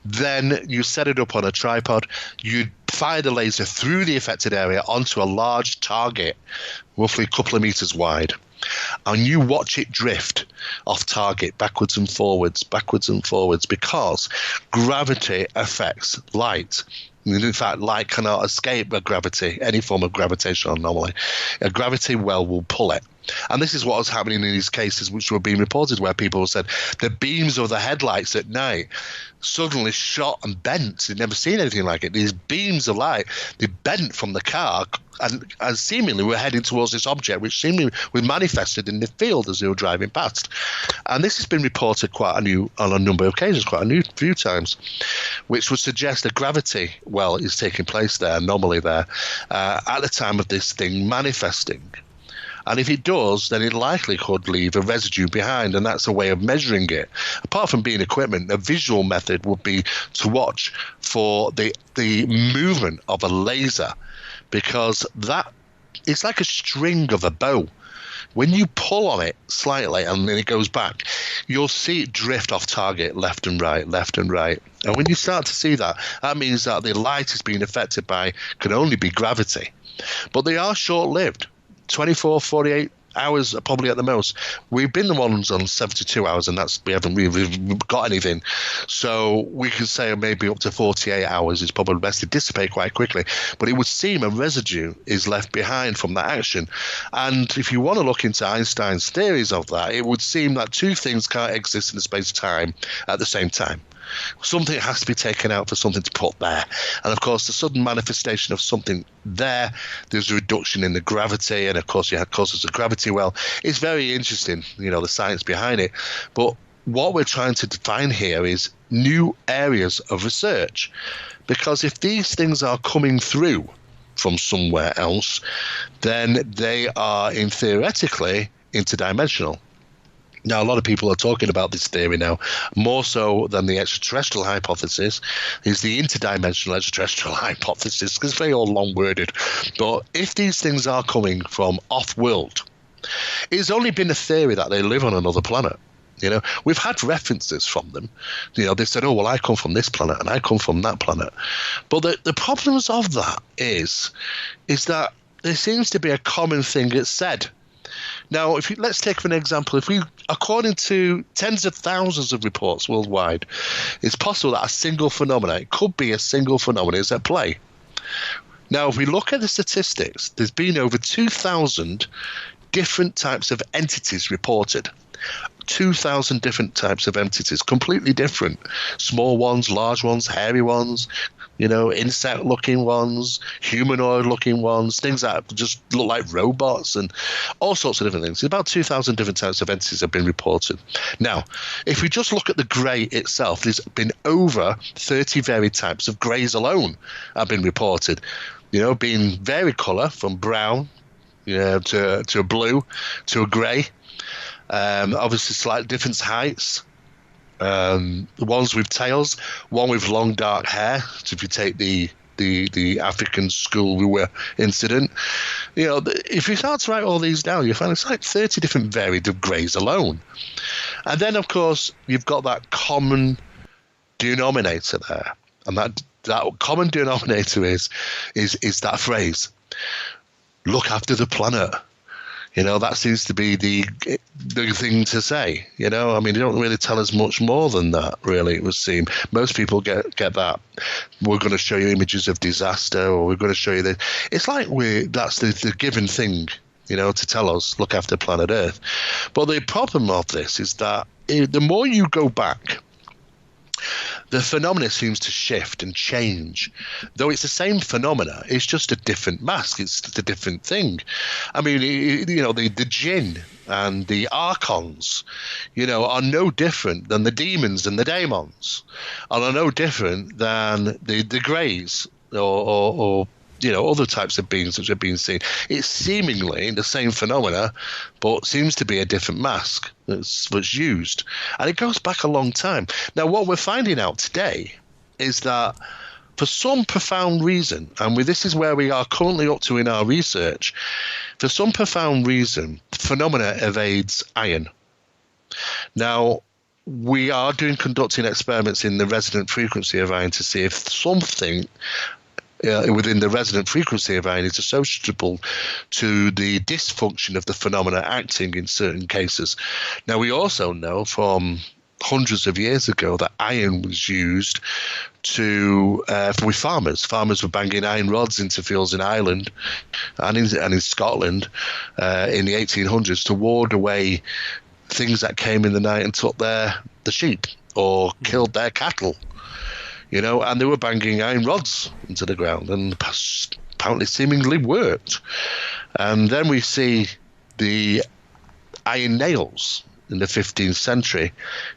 then you set it up on a tripod, you fire the laser through the affected area onto a large target, roughly a couple of meters wide, and you watch it drift off target backwards and forwards, because gravity affects light. In fact, light cannot escape any form of gravitational anomaly. A gravity well will pull it. And this is what was happening in these cases which were being reported, where people said the beams of the headlights at night suddenly shot and bent. They'd never seen anything like it. These beams of light, they bent from the car and seemingly were heading towards this object, which seemingly was manifested in the field as they were driving past. And this has been reported on a number of occasions, quite a few times, which would suggest a gravity well is taking place there, anomaly there, at the time of this thing manifesting. And if it does, then it likely could leave a residue behind, and that's a way of measuring it. Apart from being equipment, a visual method would be to watch for the movement of a laser, because that it's like a string of a bow. When you pull on it slightly and then it goes back, you'll see it drift off target left and right. And when you start to see that, that means that the light is being affected by can only be gravity. But they are short-lived. 24, 48 hours probably at the most. We've been the ones on 72 hours, and we haven't really got anything. So we could say maybe up to 48 hours is probably best to dissipate quite quickly. But it would seem a residue is left behind from that action. And if you want to look into Einstein's theories of that, it would seem that two things can't exist in the space of time at the same time. Something has to be taken out for something to put there. And of course, the sudden manifestation of something there's a reduction in the gravity, and of course there's a gravity well. It's very interesting, the science behind it. But what we're trying to define here is new areas of research, because if these things are coming through from somewhere else, then they are theoretically interdimensional. Now, a lot of people are talking about this theory now, more so than the extraterrestrial hypothesis, is the interdimensional extraterrestrial hypothesis, because it's very all long-worded. But if these things are coming from off-world, it's only been a theory that they live on another planet. We've had references from them. They said, oh, well, I come from this planet and I come from that planet. But the problems of that is that there seems to be a common thing that's said. Now, let's take for an example, according to tens of thousands of reports worldwide, it's possible that a single phenomenon, it could be a single phenomenon, is at play. Now, if we look at the statistics, there's been over 2,000 different types of entities reported. 2,000 different types of entities, completely different. Small ones, large ones, hairy ones, insect-looking ones, humanoid-looking ones, things that just look like robots and all sorts of different things. About 2,000 different types of entities have been reported. Now, if we just look at the grey itself, there's been over 30 varied types of greys alone have been reported, being varied colour from brown to a blue to a grey. Obviously, slight different heights. The ones with tails, one with long dark hair. So if you take the African school incident, if you start to write all these down, you find it's like 30 different varied of greys alone. And then, of course, you've got that common denominator there, and that common denominator is that phrase, "Look after the planet." That seems to be the thing to say. They don't really tell us much more than that, really, it would seem. Most people get that. We're going to show you images of disaster, or we're going to show you this. It's like that's the given thing, to tell us, look after planet Earth. But the problem of this is that the more you go back, the phenomena seems to shift and change. Though it's the same phenomena, it's just a different mask. It's a different thing. I mean, the jinn and the archons, are no different than the demons and the daemons, and are no different than the greys or other types of beings which have been seen. It's seemingly the same phenomena, but seems to be a different mask that's used. And it goes back a long time. Now, what we're finding out today is that for some profound reason, and this is where we are currently up to in our research, for some profound reason, phenomena evades iron. Now, we are conducting experiments in the resonant frequency of iron to see if something within the resonant frequency of iron is associable to the dysfunction of the phenomena acting in certain cases. Now, we also know from hundreds of years ago that iron was used with farmers. Farmers were banging iron rods into fields in Ireland and in Scotland in the 1800s to ward away things that came in the night and took the sheep or killed their cattle. And they were banging iron rods into the ground, and apparently seemingly worked. And then we see the iron nails in the 15th century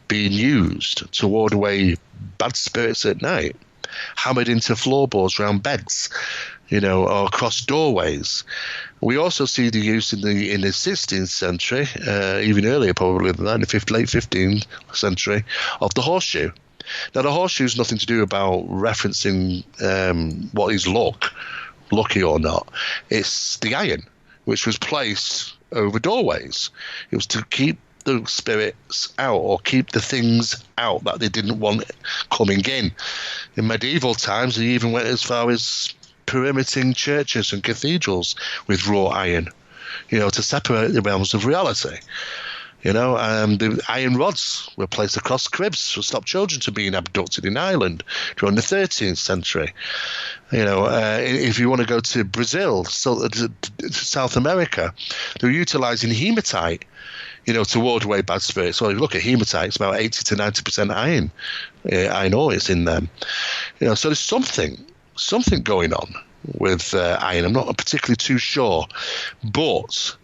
being used to ward away bad spirits at night, hammered into floorboards around beds, or across doorways. We also see the use in the 16th century, even earlier probably than that, in the late 15th century, of the horseshoe. Now, the horseshoe is nothing to do about referencing what is lucky or not. It's the iron, which was placed over doorways. It was to keep the spirits out, or keep the things out that they didn't want coming in. In medieval times, they even went as far as perimetering churches and cathedrals with raw iron, to separate the realms of reality. The iron rods were placed across cribs to stop children from being abducted in Ireland during the 13th century. If you want to go to Brazil, South America, they're utilizing hematite, to ward away bad spirits. So if you look at hematite, it's about 80 to 90% iron ore is in them. So there's something going on with iron. I'm not particularly too sure, but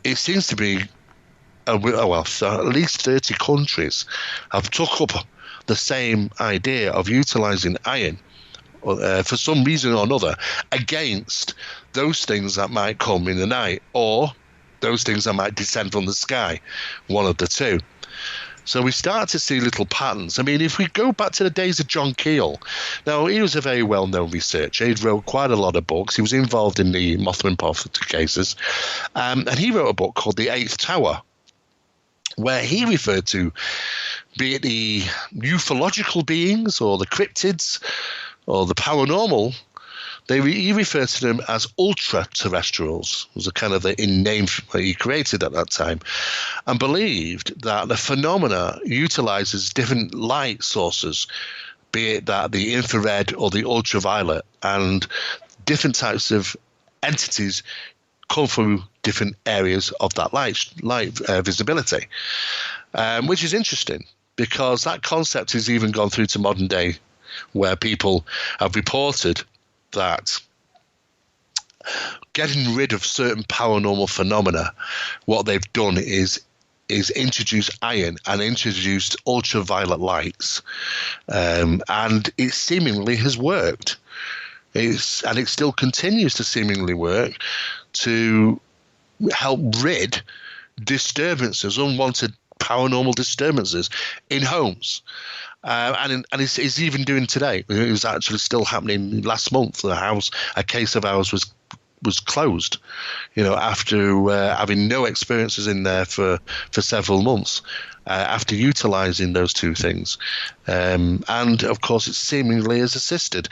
it seems to be so at least 30 countries have took up the same idea of utilizing iron for some reason or another against those things that might come in the night, or those things that might descend from the sky, one of the two. So we start to see little patterns. I mean, if we go back to the days of John Keel, now he was a very well-known researcher. He wrote quite a lot of books. He was involved in the Mothman Prophet cases. And he wrote a book called The Eighth Tower. where he referred to, be it the ufological beings or the cryptids or the paranormal, he referred to them as ultra-terrestrials. It was a kind of the name he created at that time, and believed that the phenomena utilizes different light sources, be it that the infrared or the ultraviolet, and different types of entities come from different areas of that light visibility, which is interesting because that concept has even gone through to modern day, where people have reported that getting rid of certain paranormal phenomena, what they've done is introduce iron and introduced ultraviolet lights, and it seemingly has worked. It still continues to seemingly work to help rid disturbances, unwanted paranormal disturbances in homes. And it's even doing today. It was actually still happening last month. A case of ours was closed, after having no experiences in there for several months, after utilizing those two things. And of course, it seemingly has assisted.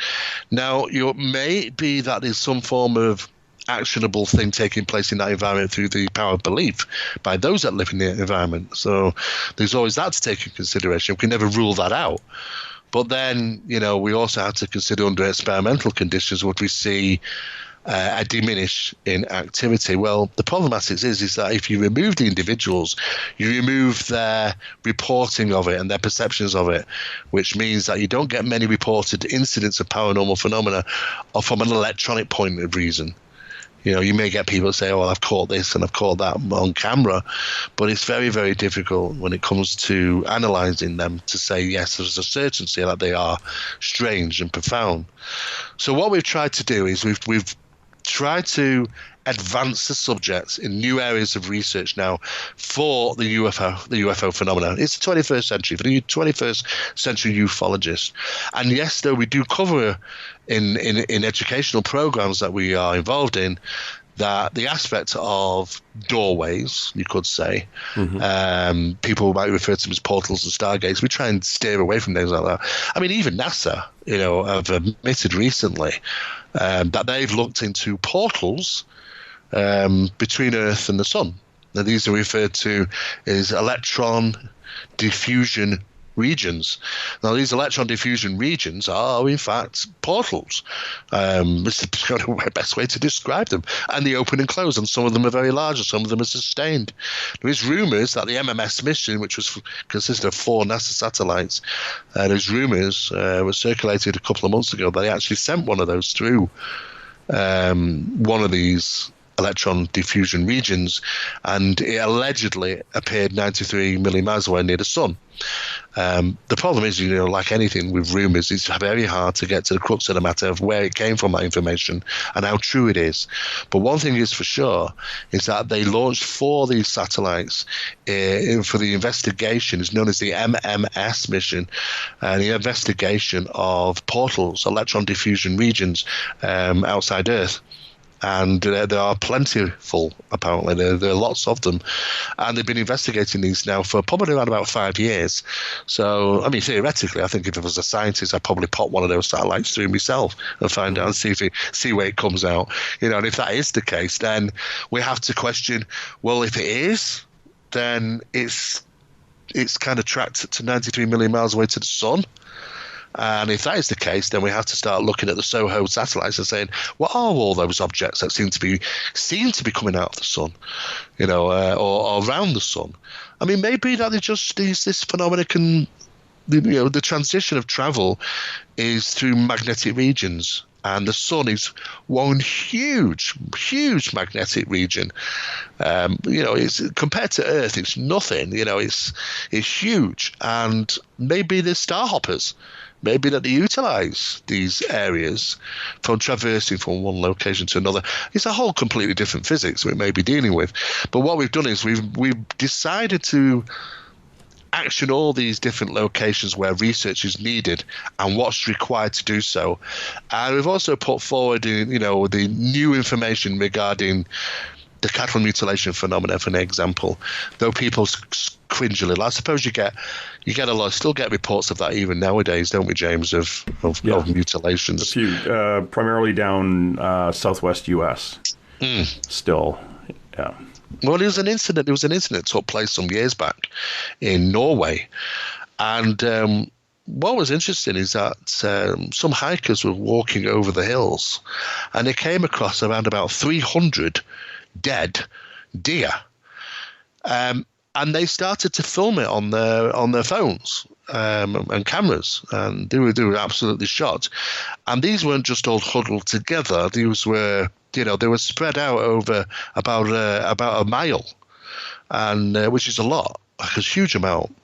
Now, it may be that there's some form of actionable thing taking place in that environment through the power of belief by those that live in the environment. So there's always that to take into consideration. We can never rule that out. But then, we also have to consider under experimental conditions, would we see a diminish in activity? Well, the problematic is that if you remove the individuals, you remove their reporting of it and their perceptions of it, which means that you don't get many reported incidents of paranormal phenomena or from an electronic point of reason. You may get people say, oh, well, I've caught this and I've caught that on camera, but it's very, very difficult when it comes to analysing them to say, yes, there's a certainty that they are strange and profound. So what we've tried to do is we've tried to advance the subject in new areas of research now for the UFO phenomena. It's the 21st century, for the 21st century ufologist. And yes, though we do cover in educational programs that we are involved in, that the aspect of doorways, you could say, people might refer to them as portals and stargates. We try and steer away from things like that. I mean, even NASA, have admitted recently that they've looked into portals between Earth and the Sun. Now, these are referred to as electron diffusion regions. Now, these electron diffusion regions are, in fact, portals. It's the best way to describe them. And they open and close, and some of them are very large, and some of them are sustained. There is rumours that the MMS mission, which consisted of 4 NASA satellites, there's rumours were circulated a couple of months ago that they actually sent one of those through one of these electron diffusion regions, and it allegedly appeared 93 million miles away near the Sun. The problem is, like anything with rumours, it's very hard to get to the crux of the matter of where it came from, that information, and how true it is. But one thing is for sure is that they launched 4 of these satellites for the investigation. It's known as the MMS mission, the investigation of portals, electron diffusion regions outside Earth. And there are plentiful, apparently. There are lots of them. And they've been investigating these now for probably around about 5 years. So, I mean, theoretically, I think if I was a scientist, I'd probably pop one of those satellites through myself and find out and see where it comes out. And if that is the case, then we have to question, well, if it is, then it's kind of tracked to 93 million miles away to the Sun. And if that is the case, then we have to start looking at the SOHO satellites and saying, what are all those objects that seem to be coming out of the Sun, or around the Sun? I mean, maybe that this phenomena can, the transition of travel is through magnetic regions. And the Sun is one huge, huge magnetic region. It's compared to Earth, it's nothing. It's huge. And maybe the star hoppers, maybe that they utilize these areas from traversing from one location to another. It's a whole completely different physics we may be dealing with. But what we've done is we've decided to action all these different locations where research is needed and what's required to do so. And we've also put forward, the new information regarding the cattle mutilation phenomena, for an example, though people cringe a little, I suppose you get a lot, still get reports of that even nowadays, don't we, James, of mutilations? A few, primarily down southwest U.S. Still, yeah. Well, there was an incident that took place some years back in Norway, and what was interesting is that some hikers were walking over the hills, and they came across around about 300 dead deer, and they started to film it on their phones and cameras, and they were absolutely shocked. And these weren't just all huddled together; these were, they were spread out over about a mile, and which is a lot, like a huge amount.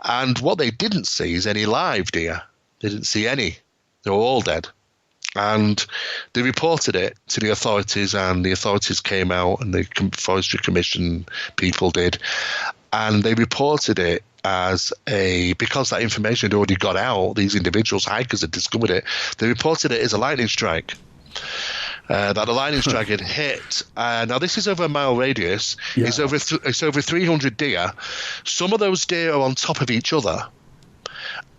And what they didn't see is any live deer. They didn't see any. They were all dead. And they reported it to the authorities, and the authorities came out, and the Forestry Commission people did, and they reported it because that information had already got out, these individuals, hikers, had discovered it, they reported it as a lightning strike. That a lightning strike had hit. Now, this is over a mile radius. Yeah. It's over 300 deer. Some of those deer are on top of each other.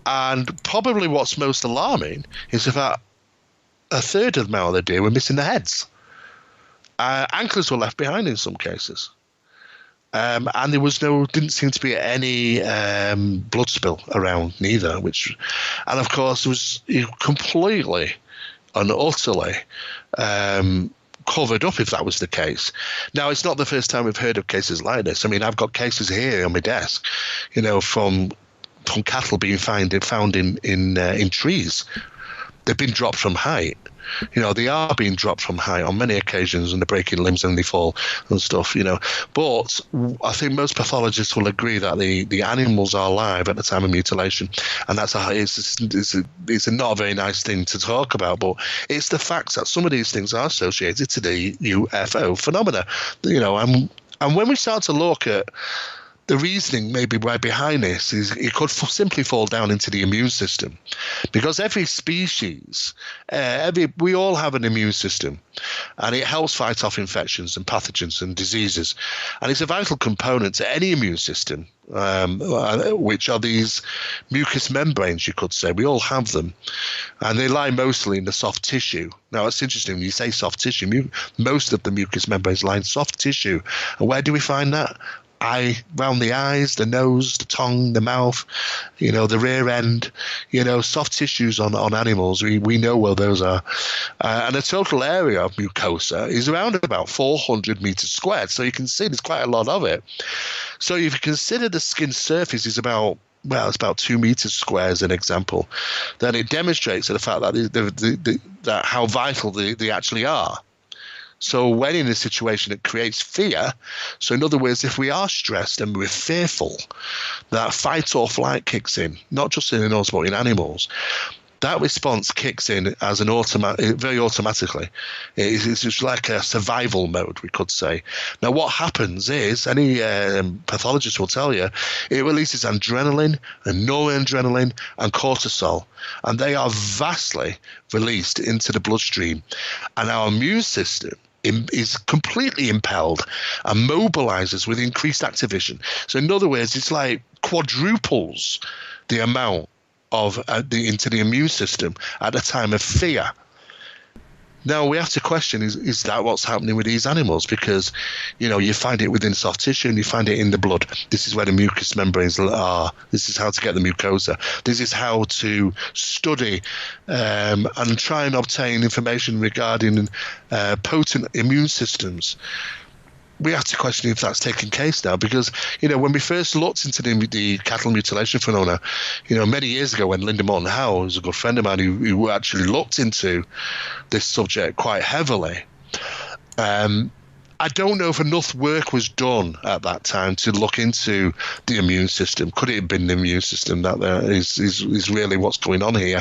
And probably what's most alarming is that a third of the amount of the deer were missing their heads. Antlers were left behind in some cases. And there didn't seem to be any blood spill around neither. And of course, it was completely and utterly covered up if that was the case. Now, it's not the first time we've heard of cases like this. I mean, I've got cases here on my desk, from cattle being found in trees. They've been dropped from height. They are being dropped from height on many occasions, and they're breaking limbs and they fall and stuff, But I think most pathologists will agree that the animals are alive at the time of mutilation, and it's not a very nice thing to talk about, but it's the fact that some of these things are associated to the UFO phenomena, and when we start to look at the reasoning maybe right behind this is it could simply fall down into the immune system, because every species, we all have an immune system, and it helps fight off infections and pathogens and diseases, and it's a vital component to any immune system, which are these mucous membranes, you could say. We all have them, and they lie mostly in the soft tissue. Now, it's interesting when you say soft tissue. Most of the mucous membranes lie in soft tissue, and where do we find that? Around the eyes, the nose, the tongue, the mouth, the rear end, soft tissues on animals. We know where those are. And the total area of mucosa is around about 400 meters squared. So you can see there's quite a lot of it. So if you consider the skin surface is it's about 2 meters square as an example, then it demonstrates the fact that that how vital they actually are. So when in a situation it creates fear, so in other words, if we are stressed and we're fearful, that fight or flight kicks in, not just in us but in animals. That response kicks in as very automatically. It's just like a survival mode, we could say. Now, what happens is, any pathologist will tell you, it releases adrenaline and noradrenaline and cortisol, and they are vastly released into the bloodstream. And our immune system is completely impelled and mobilizes with increased activation. So in other words, it's like quadruples the amount of into the immune system at a time of fear. Now we have to question, is that what's happening with these animals? Because, you find it within soft tissue and you find it in the blood. This is where the mucous membranes are. This is how to get the mucosa. This is how to study and try and obtain information regarding potent immune systems. We have to question if that's taking place now, because, when we first looked into the cattle mutilation phenomena, many years ago when Linda Moulton Howe, who's a good friend of mine, who actually looked into this subject quite heavily, I don't know if enough work was done at that time to look into the immune system. Could it have been the immune system that is really what's going on here?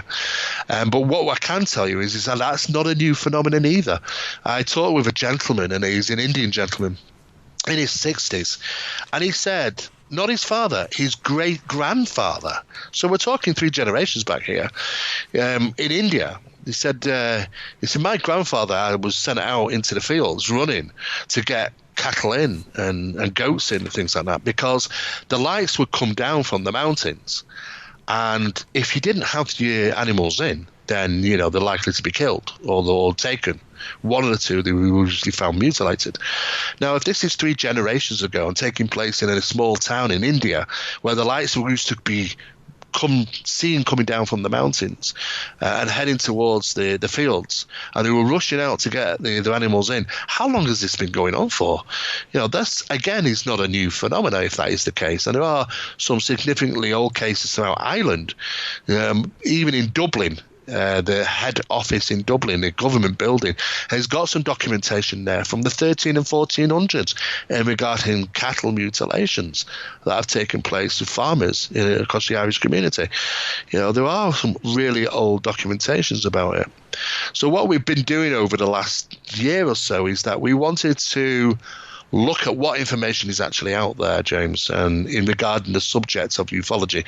But what I can tell you is that that's not a new phenomenon either. I talked with a gentleman, and he's an Indian gentleman in his 60s, and he said, not his father, his great-grandfather. So we're talking 3 generations back here. In India, He said, my grandfather was sent out into the fields running to get cattle in and goats in and things like that, because the lights would come down from the mountains. And if you didn't have your animals in, then, they're likely to be killed or taken. One of the two, they were usually found mutilated. Now, if this is 3 generations ago and taking place in a small town in India where the lights were used to be seen coming down from the mountains and heading towards the fields, and they were rushing out to get the animals in, how long has this been going on for? That's, again, is not a new phenomenon if that is the case. And there are some significantly old cases throughout Ireland, even in Dublin. The head office in Dublin, the government building, has got some documentation there from the 13 and 1400s regarding cattle mutilations that have taken place with farmers across the Irish community. There are some really old documentations about it. So what we've been doing over the last year or so is that we wanted to look at what information is actually out there, James, and in regarding the subject of ufology,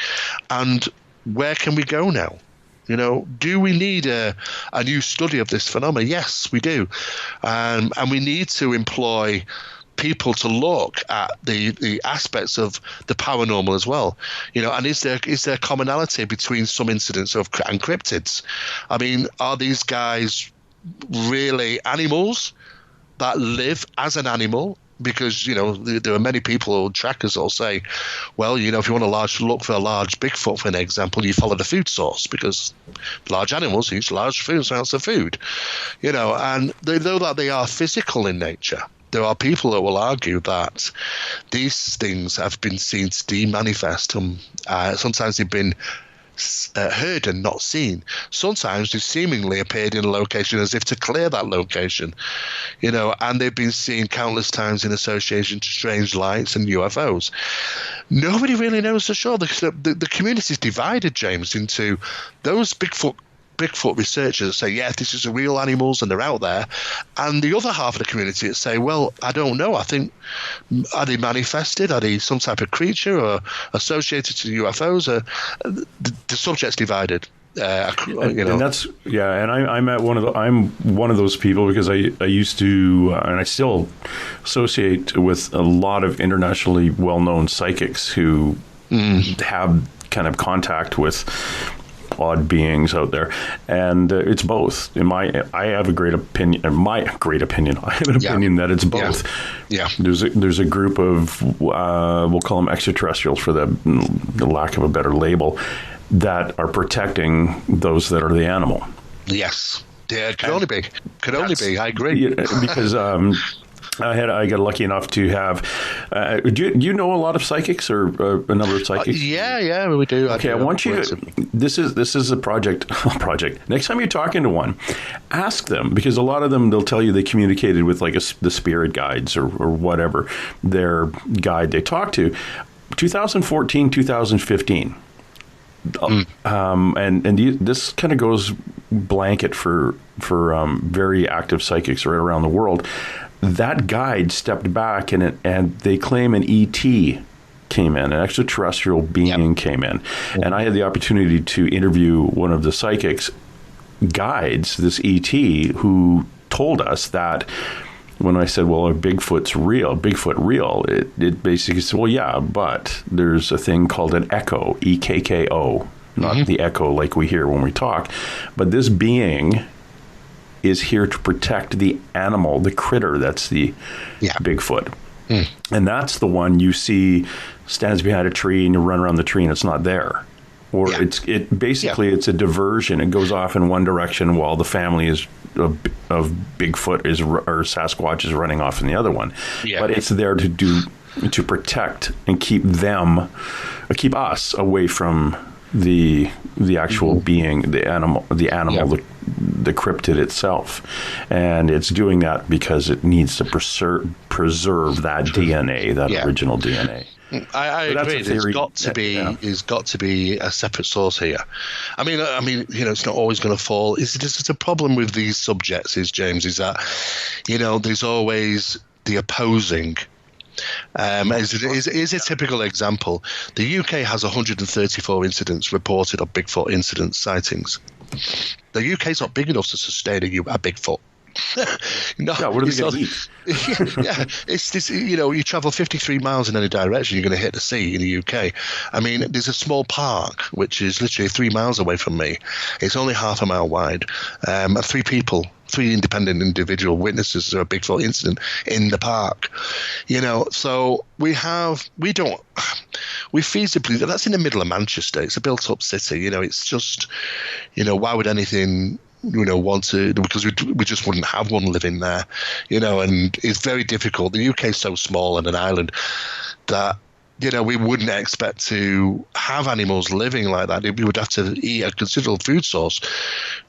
and where can we go now? Do we need a new study of this phenomenon? Yes, we do. And we need to employ people to look at the aspects of the paranormal as well. And is there commonality between some incidents and cryptids? I mean, are these guys really animals that live as an animal? Because, there are many people or trackers that will say, well, if you want to look for a large Bigfoot, for an example, you follow the food source, because large animals eat large amounts of food. And though that they are physical in nature, there are people that will argue that these things have been seen to demanifest. Sometimes they've been heard and not seen. Sometimes they seemingly appeared in a location as if to clear that location, and they've been seen countless times in association to strange lights and UFOs. Nobody really knows for sure. The community is divided, James, into those Bigfoot researchers that say, yeah, this is real animals and they're out there, and the other half of the community that say, well, I don't know. I think, are they manifested? Are they some type of creature or associated to UFOs? The subject's divided. And that's and I'm one of those people, because I used to and I still associate with a lot of internationally well-known psychics who have kind of contact with odd beings out there, and it's both. I have a great opinion. I have an opinion that it's both. Yeah. There's a group of we'll call them extraterrestrials for the lack of a better label, that are protecting those that are the animal. Yes. Yeah, could only be. I agree. Because I got lucky enough to have. Do you know a lot of psychics, or a number of psychics? Yeah, we do. Okay, I want you to. This is a project. Next time you're talking to one, ask them, because a lot of them, they'll tell you they communicated with like the spirit guides or whatever their guide they talked to. 2014, 2015. This kind of goes blanket for very active psychics right around the world. That guide stepped back and they claim an ET came in, an extraterrestrial being came in. And I had the opportunity to interview one of the psychics guides, this ET, who told us that when I said, well, Bigfoot real, it basically said, well, yeah, but there's a thing called an echo, EKKO, not the echo like we hear when we talk, but this being is here to protect the animal, the critter that's the Bigfoot. And that's the one you see stands behind a tree and you run around the tree and it's not there. Or it's a diversion. It goes off in one direction while the family of Bigfoot or Sasquatch is running off in the other one. But it's there to protect and keep us away from the actual being, the animal, the cryptid itself. And it's doing that because it needs to preserve that DNA, that original DNA. I agree. There's got to be a separate source here. I mean, it's not always going to fall. It's a problem with these subjects, James, is that, there's always the opposing. Is a typical example. The UK has 134 incidents reported of Bigfoot incident sightings. The UK's not big enough to sustain a Bigfoot. No, yeah, what are they going to eat? Yeah, it's this. You travel 53 miles in any direction, you're going to hit the sea in the UK. I mean, there's a small park which is literally 3 miles away from me. It's only half a mile wide, and three independent individual witnesses of a Bigfoot incident in the park. So feasibly, that's in the middle of Manchester. It's a built-up city. It's just, why would anything want to, because we just wouldn't have one living there, and it's very difficult. The UK is so small and an island that we wouldn't expect to have animals living like that. We would have to eat a considerable food source.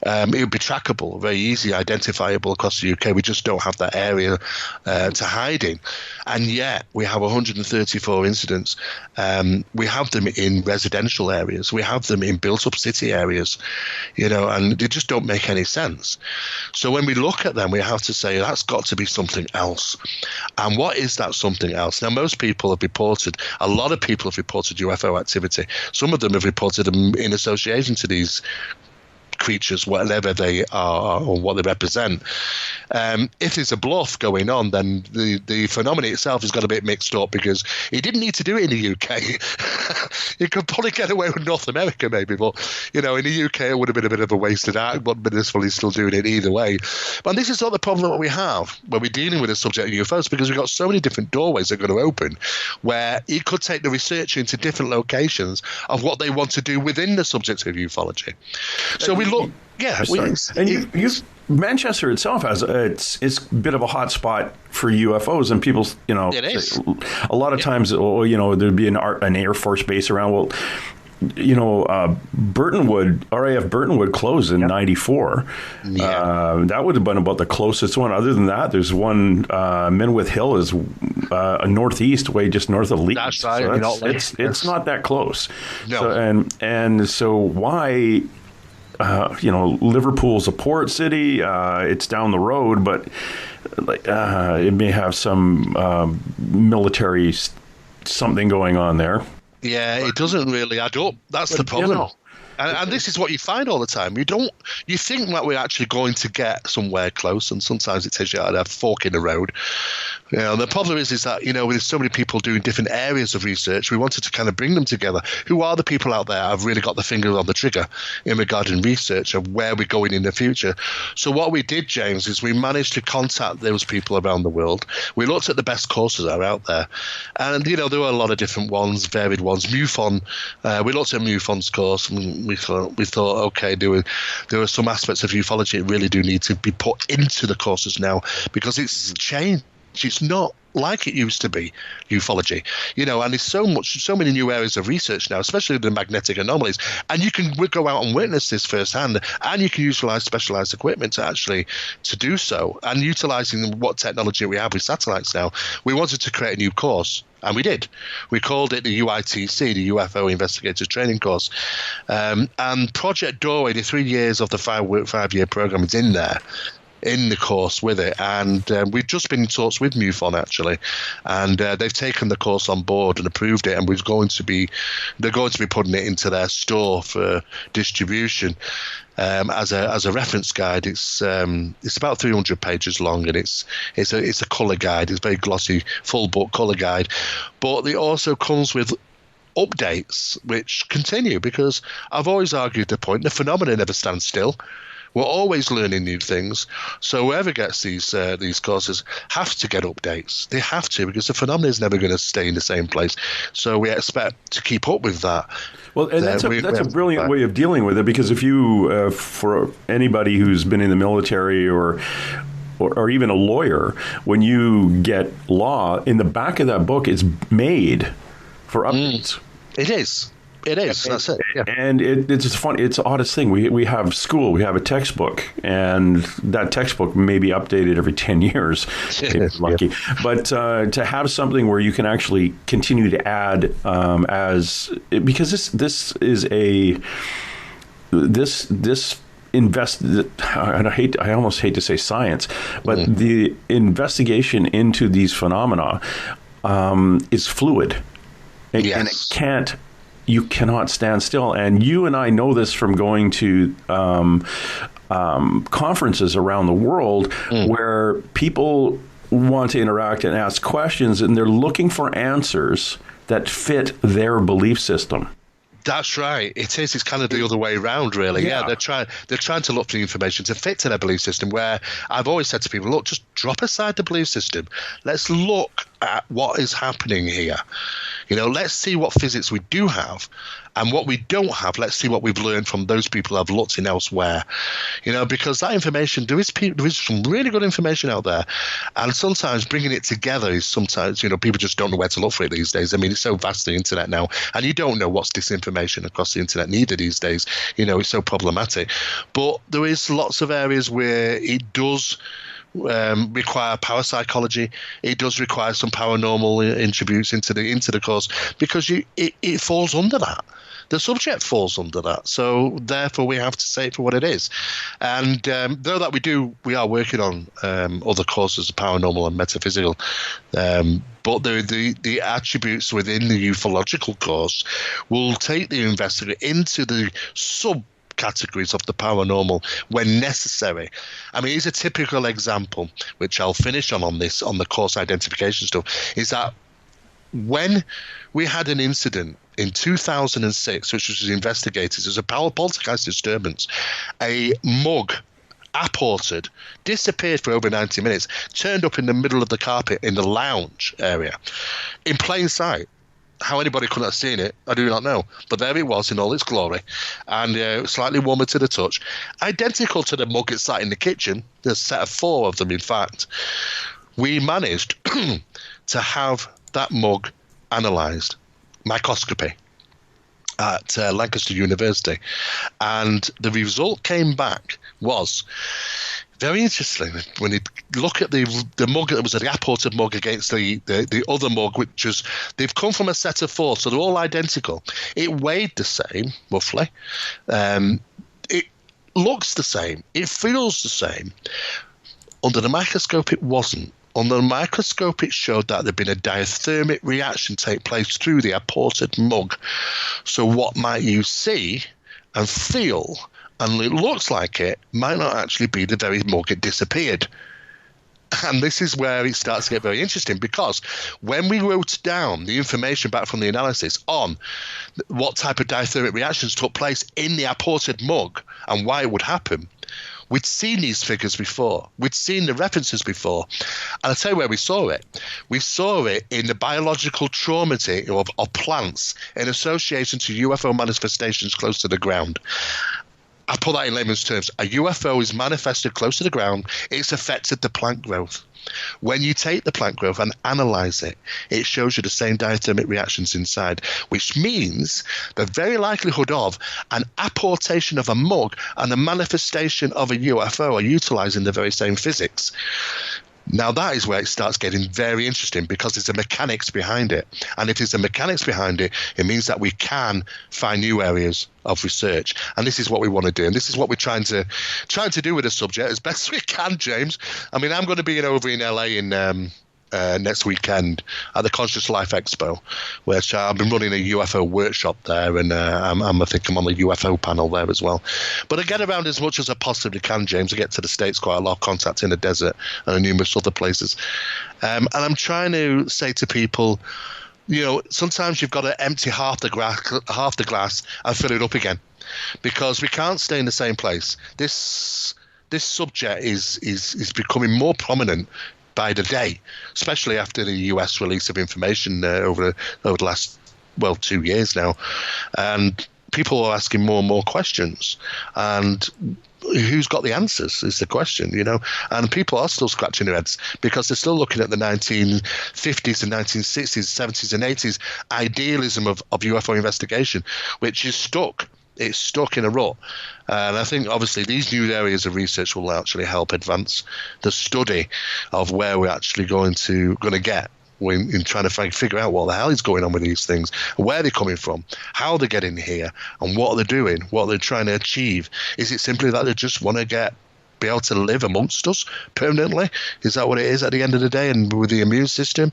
It would be trackable, very easy, identifiable across the UK. We just don't have that area to hide in. And yet we have 134 incidents. We have them in residential areas. We have them in built-up city areas, and they just don't make any sense. So when we look at them, we have to say that's got to be something else. And what is that something else? Now, most people have reported, a lot of people have reported UFO activity. Some of them have reported them in association to these creatures, whatever they are or what they represent. If there's a bluff going on, then the phenomenon itself has got a bit mixed up, because he didn't need to do it in the UK. He could probably get away with North America maybe, but in the UK it would have been a bit of a wasted act, but he's still doing it either way. But this is not the problem that we have when we're dealing with the subject of UFOs, because we've got so many different doorways that are going to open, where he could take the researcher into different locations of what they want to do within the subject of ufology. So we look, Manchester itself has it's a bit of a hot spot for UFOs, and people, it is. A lot of times, there'd be an Air Force base around. Well, Burtonwood, RAF Burtonwood closed in '94. Yeah. That would have been about the closest one. Other than that, there's one, Menwith Hill is northeast, way just north of Leeds. That's right. So it's not that close. No. So, and so why? Liverpool's a port city. It's down the road, but it may have some military something going on there. Yeah, it doesn't really add up. That's the problem. And this is what you find all the time. You think that we're actually going to get somewhere close, and sometimes it takes you out of a fork in the road. The problem is that, with so many people doing different areas of research, we wanted to kind of bring them together. Who are the people out there who have really got the finger on the trigger in regarding research of where we're going in the future? So what we did, James, is we managed to contact those people around the world. We looked at the best courses that are out there. And, there were a lot of different ones, varied ones. MUFON, we looked at MUFON's course, and we thought, okay, there are some aspects of ufology that really do need to be put into the courses now, because it's changed. It's not like it used to be, ufology, and there's so many new areas of research now, especially the magnetic anomalies, and you can go out and witness this firsthand, and you can utilize specialized equipment to do so, and utilizing what technology we have with satellites now. We wanted to create a new course, and we did. We called it the UITC, the UFO Investigator Training Course, and Project Doorway, the 3 years of the five-year program, is in there, in the course with it, and we've just been in talks with MUFON actually, and they've taken the course on board and approved it, and they're going to be putting it into their store for distribution as a reference guide. It's about 300 pages long, and it's a color guide. It's a very glossy, full book color guide, but it also comes with updates which continue, because I've always argued the point: the phenomena never stands still. We're always learning new things. So whoever gets these courses have to get updates. They have to, because the phenomenon is never going to stay in the same place. So we expect to keep up with that. Well, and that's a brilliant way of dealing with it, because if you, for anybody who's been in the military or even a lawyer, when you get law, in the back of that book, it's made for updates. It is. It is. That's it. Yeah. And it's fun. It's the oddest thing. We have school. We have a textbook, and that textbook may be updated every 10 years, if you're lucky. Yeah. But to have something where you can actually continue to add because this is I almost hate to say science, but the investigation into these phenomena is fluid. And it can't you cannot stand still. And you and I know this from going to conferences around the world where people want to interact and ask questions, and they're looking for answers that fit their belief system. That's right. It is. It's kind of the other way around, really. Yeah, they're trying to look for the information to fit to their belief system. Where I've always said to people, look, just drop aside the belief system. Let's look at what is happening here. Let's see what physics we do have, and what we don't have. Let's see what we've learned from those people who have looked in elsewhere. Because that information, there is some really good information out there, and sometimes bringing it together is sometimes people just don't know where to look for it these days. I mean, it's so vast, the internet now, and you don't know what's disinformation across the internet neither these days. It's so problematic. But there is lots of areas where it does require parapsychology. It does require some paranormal attributes into the course, because it falls under that. The subject falls under that, so therefore we have to say it for what it is. And though that we are working on other courses of paranormal and metaphysical, but the attributes within the ufological course will take the investigator into the subcategories of the paranormal when necessary. I mean, here's a typical example, which I'll finish on the course identification stuff, is that when we had an incident in 2006, which was investigated as a poltergeist disturbance, a mug apported, disappeared for over 90 minutes, turned up in the middle of the carpet in the lounge area, in plain sight. How anybody could have seen it, I do not know. But there it was in all its glory, and slightly warmer to the touch. Identical to the mug it sat in the kitchen, there's a set of 4 of them, in fact. We managed to have that mug analysed, microscopy, at Lancaster University. And the result came back was very interesting. When you look at the mug that was the apported mug against the other mug, which was, they've come from a set of 4, so they're all identical. It weighed the same, roughly. It looks the same. It feels the same. Under the microscope, it wasn't. Under the microscope, it showed that there'd been a diathermic reaction take place through the apported mug. So what might you see and feel, and it looks like it, might not actually be the very mug it disappeared. And this is where it starts to get very interesting, because when we wrote down the information back from the analysis on what type of diathermic reactions took place in the apported mug and why it would happen, we'd seen these figures before. We'd seen the references before. And I'll tell you where we saw it. We saw it in the biological trauma of plants in association to UFO manifestations close to the ground. I put that in layman's terms. A UFO is manifested close to the ground. It's affected the plant growth. When you take the plant growth and analyze it, it shows you the same diathermic reactions inside, which means the very likelihood of an apportation of a mug and the manifestation of a UFO are utilizing the very same physics. Now that is where it starts getting very interesting, because there's a mechanics behind it. And if there's a mechanics behind it, it means that we can find new areas of research. And this is what we want to do. And this is what we're trying to do with the subject as best we can, James. I mean, I'm going to be over in LA in next weekend at the Conscious Life Expo, which I've been running a UFO workshop there, and I think I'm on the UFO panel there as well. But I get around as much as I possibly can, James. I get to the States quite a lot, of contact in the desert and numerous other places. And I'm trying to say to people, sometimes you've got to empty half the glass and fill it up again, because we can't stay in the same place. This subject is becoming more prominent by the day, especially after the US release of information over the last 2 years now, and people are asking more and more questions, and who's got the answers is the question, and people are still scratching their heads, because they're still looking at the 1950s and 1960s, 70s and 80s idealism of UFO investigation, which is stuck. It's stuck in a rut. And I think, obviously, these new areas of research will actually help advance the study of where we're actually going to get in trying to figure out what the hell is going on with these things, where they're coming from, how they're getting here, and what they're doing, what they're trying to achieve. Is it simply that they just want to get be able to live amongst us permanently. Is that what it is at the end of the day? And with the immune system,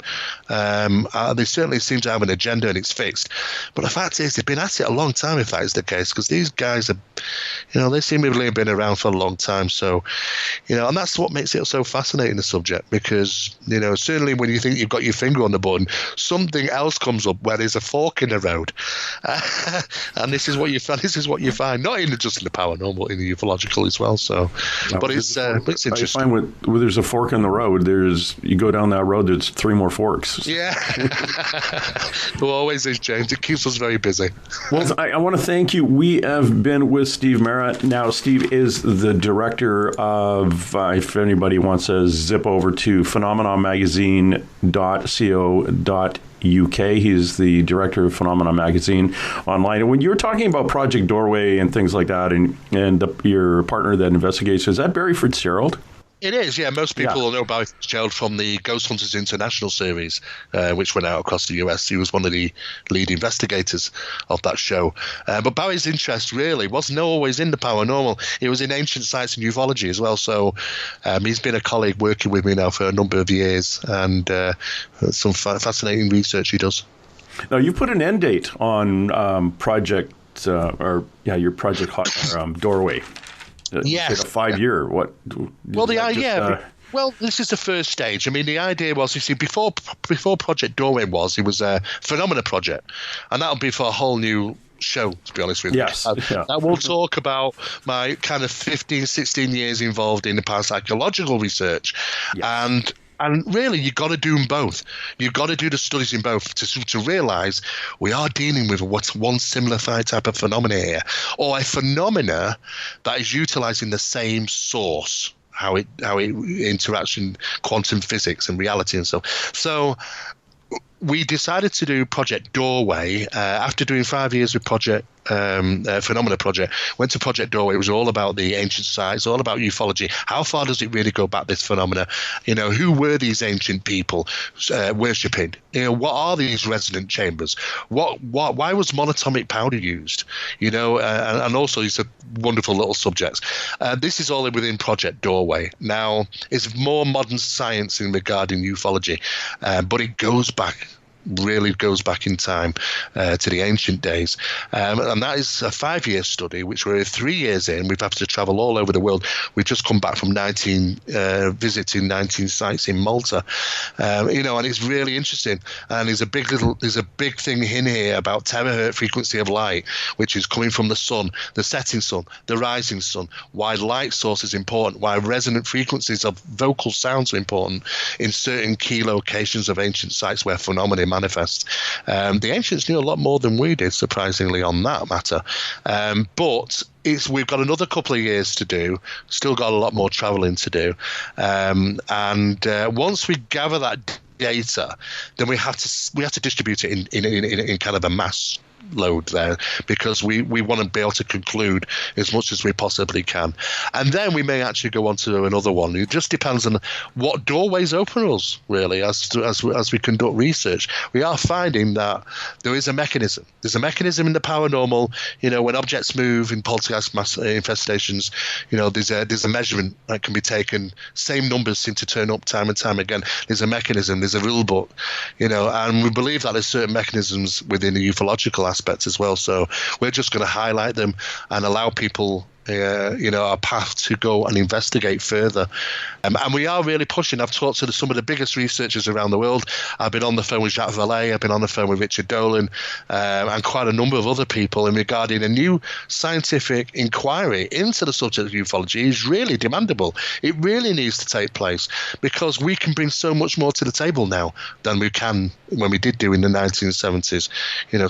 they certainly seem to have an agenda, and it's fixed. But the fact is, they've been at it a long time, if that is the case, because these guys are, they seem to have been around for a long time. So, and that's what makes it so fascinating, the subject, because, certainly when you think you've got your finger on the button, something else comes up where there's a fork in the road. And this is what you find, not just in the paranormal, in the ufological as well. So, but it's interesting. I find when there's a fork in the road, you go down that road, there's 3 more forks. Yeah. There always is, James. It keeps us very busy. Well, I want to thank you. We have been with Steve Mera. Now, Steve is the director of, if anybody wants to zip over to phenomenamagazine.co.uk. He's the director of Phenomena Magazine online. And when you were talking about Project Doorway and things like that, and your partner that investigates, is that Barry Fitzgerald? It is, yeah. Most people will know Barry Fitzgerald from the Ghost Hunters International series, which went out across the US. He was one of the lead investigators of that show. But Barry's interest really wasn't always in the paranormal. It was in ancient sites and ufology as well. So he's been a colleague working with me now for a number of years, and some fascinating research he does. Now, you put an end date on your Project Doorway. Yes. A 5-year. What? Well, well, this is the first stage. I mean, the idea was, you see, before Project Doorway it was a Phenomena project, and that'll be for a whole new show, to be honest with you. Yes. I will talk about my kind of 15, 16 years involved in the parapsychological research, and really, you've got to do them both. You've got to do the studies in both to realise we are dealing with what's one similar type of phenomena here, or a phenomena that is utilising the same source, how it interacts in quantum physics and reality and so. So we decided to do Project Doorway after doing 5 years with Phenomena Project. Went to Project Doorway. It was all about the ancient sites, all about ufology. How far does it really go back, this phenomena? Who were these ancient people worshipping? What are these resonant chambers? Why was monatomic powder used? And also these are wonderful little subjects. This is all within Project Doorway. Now, it's more modern science regarding ufology, but it really goes back in time to the ancient days. And that is a 5-year study, which we're 3 years in. We've had to travel all over the world. We've just come back from visiting 19 sites in Malta. And it's really interesting. And there's a big thing in here about terahertz frequency of light, which is coming from the sun, the setting sun, the rising sun, why light source is important, why resonant frequencies of vocal sounds are important in certain key locations of ancient sites where phenomena manifest. The ancients knew a lot more than we did, surprisingly, on that matter. But we've got another couple of years to do, still got a lot more traveling to do. And once we gather that data, then we have to distribute it in kind of a mass load there, because we want to be able to conclude as much as we possibly can, and then we may actually go on to another one. It just depends on what doorways open us, really, as we conduct research. We are finding that there is a mechanism. There's a mechanism in the paranormal. When objects move in poltergeist mass infestations, there's a measurement that can be taken. Same numbers seem to turn up time and time again. There's a mechanism. There's a rule book. And we believe that there's certain mechanisms within the ufological aspects as well. So we're just going to highlight them and allow people a path to go and investigate further. And we are really pushing. I've talked to some of the biggest researchers around the world. I've been on the phone with Jacques Vallée. I've been on the phone with Richard Dolan, and quite a number of other people in regarding a new scientific inquiry into the subject of ufology is really demandable. It really needs to take place, because we can bring so much more to the table now than we can when we did do in the 1970s.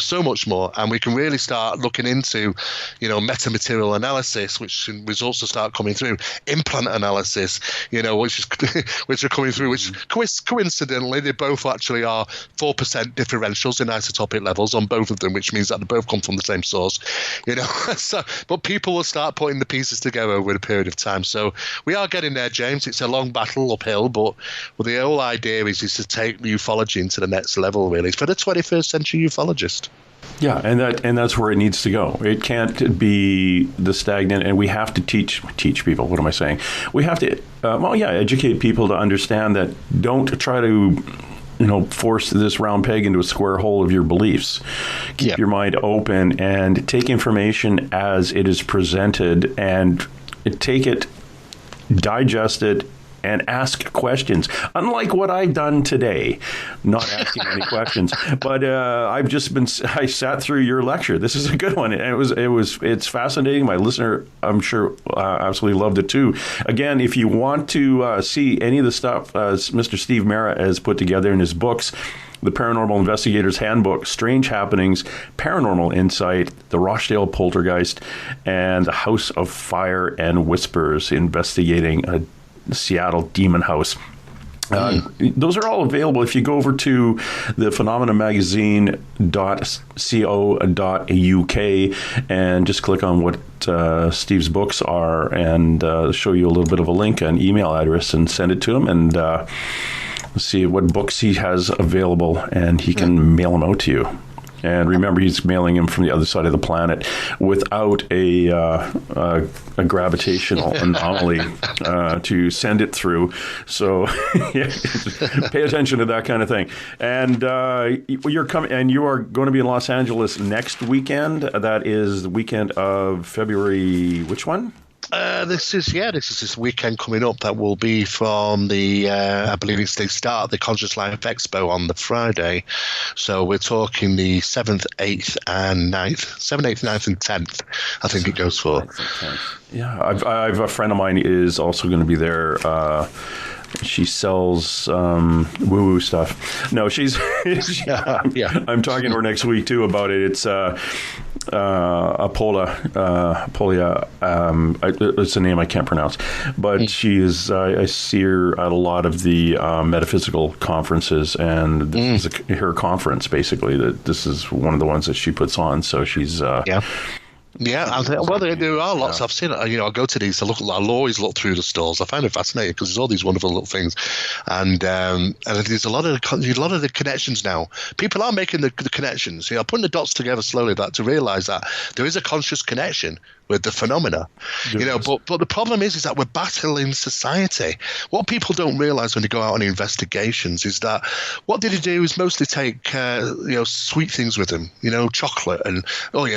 So much more. And we can really start looking into, metamaterial analysis, which results to start coming through, implant analysis, which are coming through, which coincidentally they both actually are 4% differentials in isotopic levels on both of them, which means that they both come from the same source. But people will start putting the pieces together over a period of time. So we are getting there, James. It's a long battle uphill, but the whole idea is to take ufology into the next level, really, for the 21st century ufologist. Yeah, and that's where it needs to go. It can't be the stagnant, and we have to teach people. What am I saying? We have to, educate people to understand that. Don't try to, force this round peg into a square hole of your beliefs. Keep your mind open and take information as it is presented, and take it, digest it, and ask questions. Unlike what I've done today, not asking any questions, but I sat through your lecture. This is a good one. It's fascinating. My listener, I'm sure, absolutely loved it too. Again, if you want to see any of the stuff Mr. Steve Mera has put together in his books, The Paranormal Investigator's Handbook, Strange Happenings, Paranormal Insight, The Rochdale Poltergeist, and The House of Fire and Whispers, investigating a Seattle Demon House. Those are all available if you go over to the phenomenamagazine.co.uk and just click on what Steve's books are, and show you a little bit of a link and email address, and send it to him, and see what books he has available, and he can mail them out to you. And remember, he's mailing him from the other side of the planet without a gravitational anomaly to send it through. So pay attention to that kind of thing. And you're coming, and you are going to be in Los Angeles next weekend. That is the weekend of February. Which one? This is this weekend coming up. That will be from I believe they start the Conscious Life Expo on the Friday. So we're talking the 7th, 8th, and 9th. 7th, 8th, 9th, and 10th, I think it goes for. Yeah, I've a friend of mine is also going to be there. She sells woo-woo stuff. No, she's I'm talking to her next week too about it. It's Apolia. It's a name I can't pronounce, but she is. I see her at a lot of the metaphysical conferences, and this is her conference basically. That this is one of the ones that she puts on. So she's Yeah, well, there are lots. I've seen it. I go to these. I'll always look through the stalls. I find it fascinating because there's all these wonderful little things, and there's a lot of the connections now. People are making the connections. Putting the dots together slowly to realize that there is a conscious connection with the phenomena. But the problem is that we're battling society. What people don't realize when they go out on investigations is that what they do is mostly take sweet things with them. Chocolate, and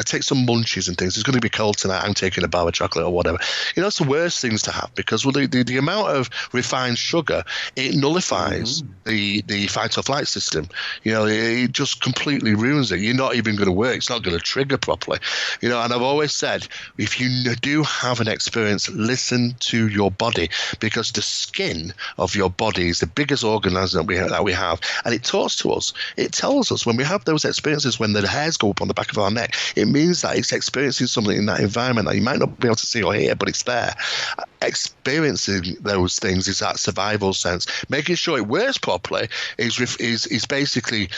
take some munchies and things. It's going to be cold tonight. I'm taking a bar of chocolate or whatever. It's the worst things to have, because the amount of refined sugar, it nullifies the fight or flight system. It just completely ruins it. You're not even going to work. It's not going to trigger properly. And I've always said, if you do have an experience, listen to your body, because the skin of your body is the biggest organism that we have, and it talks to us. It tells us when we have those experiences, when the hairs go up on the back of our neck, it means that it's experiencing something in that environment that you might not be able to see or hear, but it's there. Experiencing those things is that survival sense. Making sure it works properly is basically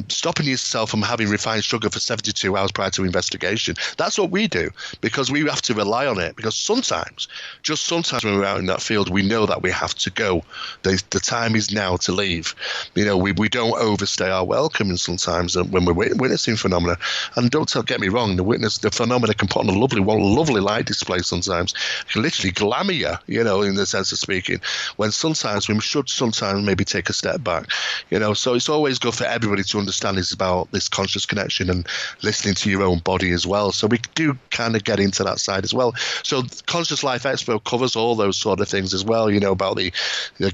stopping yourself from having refined sugar for 72 hours prior to investigation. That's what we do, because we have to rely on it. Because sometimes when we're out in that field, we know that we have to go. The time is now to leave. We don't overstay our welcome, and sometimes when we're witnessing phenomena. And don't get me wrong, the phenomena can put on a lovely light display sometimes. It can literally glamour you, in the sense of speaking, when sometimes we should maybe take a step back. So it's always good for everybody to understand it's about this conscious connection and listening to your own body as well. So we do kind of get into that side as well. So Conscious Life Expo covers all those sort of things as well, about the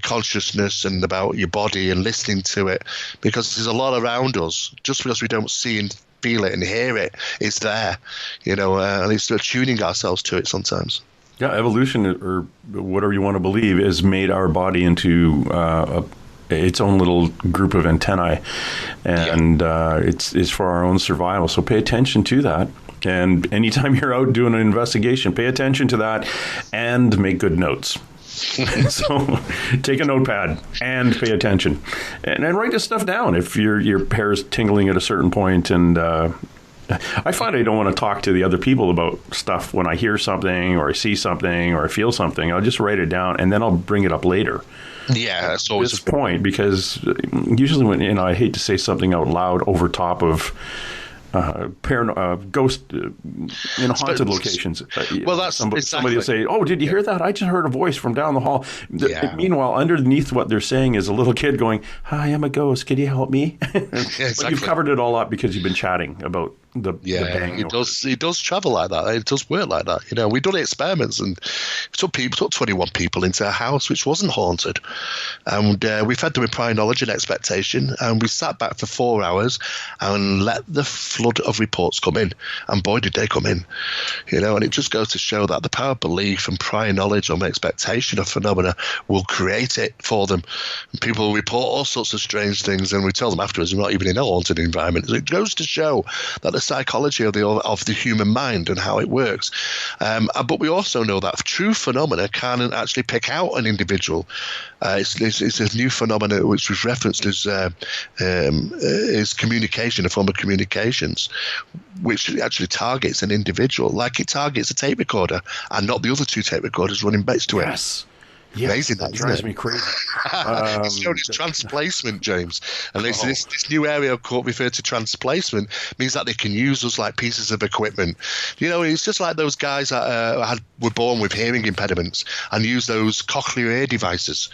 consciousness and about your body and listening to it, because there's a lot around us. Just because we don't see and feel it and hear it, it's there, and it's tuning ourselves to it sometimes. Yeah, evolution, or whatever you want to believe, has made our body into its own little group of antennae, and it's for our own survival. So pay attention to that. And anytime you're out doing an investigation, pay attention to that and make good notes. So take a notepad and pay attention, and write this stuff down if your hair's tingling at a certain point. And I find I don't want to talk to the other people about stuff when I hear something or I see something or I feel something. I'll just write it down and then I'll bring it up later. Yeah, that's always this point, because usually when I hate to say something out loud over top of ghost in haunted locations. Well, that's somebody will say, "Oh, did you hear that? I just heard a voice from down the hall." Meanwhile, underneath what they're saying is a little kid going, "Hi, I'm a ghost. Can you help me?" Exactly. But you've covered it all up because you've been chatting about the bang. It does travel like that. It does work like that. We've done experiments and took 21 people into a house which wasn't haunted, and we fed them with prior knowledge and expectation, and we sat back for 4 hours and let the flood of reports come in, and boy did they come in. And it just goes to show that the power of belief and prior knowledge or expectation of phenomena will create it for them. And people will report all sorts of strange things, and we tell them afterwards we're not even in a haunted environment. It goes to show that the psychology of the human mind and how it works. But we also know that true phenomena can actually pick out an individual. It's a new phenomena which was referenced as communication, a form of communications, which actually targets an individual, like it targets a tape recorder and not the other 2 tape recorders running next to it. Yes. Amazing, that drives me crazy. It's known as transplacement, James. And this new area referred to transplacement means that they can use us like pieces of equipment. It's just like those guys that were born with hearing impediments and use those cochlear ear devices,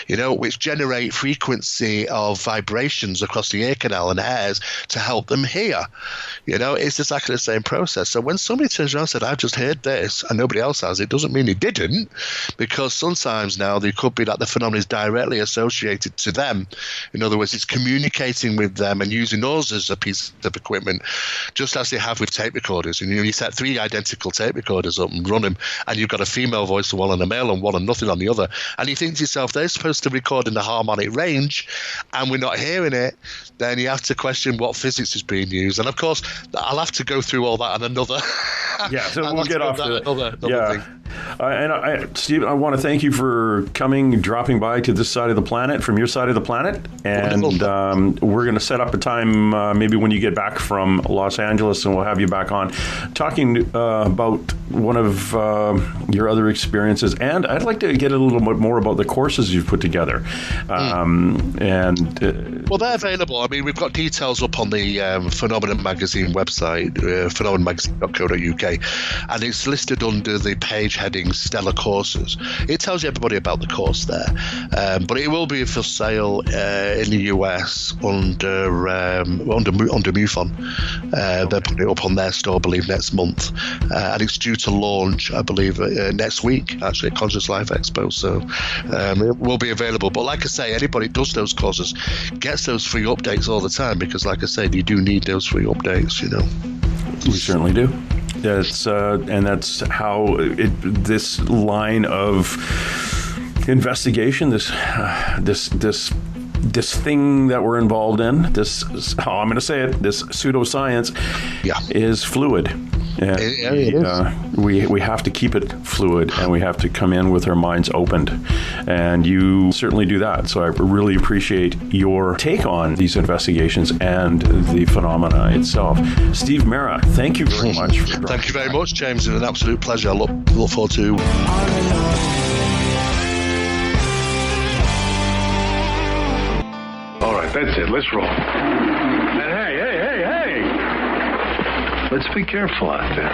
which generate frequency of vibrations across the ear canal and hairs to help them hear. It's exactly the same process. So when somebody turns around and said, "I've just heard this," and nobody else has, it doesn't mean he didn't, because sometimes now there could be that the phenomenon is directly associated to them. In other words, it's communicating with them and using us as a piece of equipment, just as they have with tape recorders. And you set 3 identical tape recorders up and run them, and you've got a female voice on one and a male on one and nothing on the other. And you think to yourself, they're supposed to record in the harmonic range, and we're not hearing it. Then you have to question what physics is being used. And of course, I'll have to go through all that and another. So we'll get off to another thing. And Steve, I want to thank you for dropping by to this side of the planet, from your side of the planet. And we're going to set up a time maybe when you get back from Los Angeles, and we'll have you back on talking about one of your other experiences. And I'd like to get a little bit more about the courses you've put together. Well, they're available. I mean, we've got details up on the Phenomenon Magazine website, phenomenonmagazine.co.uk, and it's listed under the page heading Stellar Courses. It tells you everybody about the course there, but it will be for sale in the US under MUFON. They're putting it up on their store, I believe, next month, and it's due to launch, I believe, next week, actually, at Conscious Life Expo. So it will be available. But like I say, anybody who does those courses gets those free updates all the time, because, like I said, you do need those free updates. We certainly do. That's and that's how this line of investigation, this thing that we're involved in, this pseudoscience, is fluid. And we have to keep it fluid, and we have to come in with our minds opened. And you certainly do that. So I really appreciate your take on these investigations and the phenomena itself. Steve Mera, thank you very much. Thank you very much, James. It's an absolute pleasure. I look forward to. All right, that's it. Let's roll. And hey. Let's be careful out there.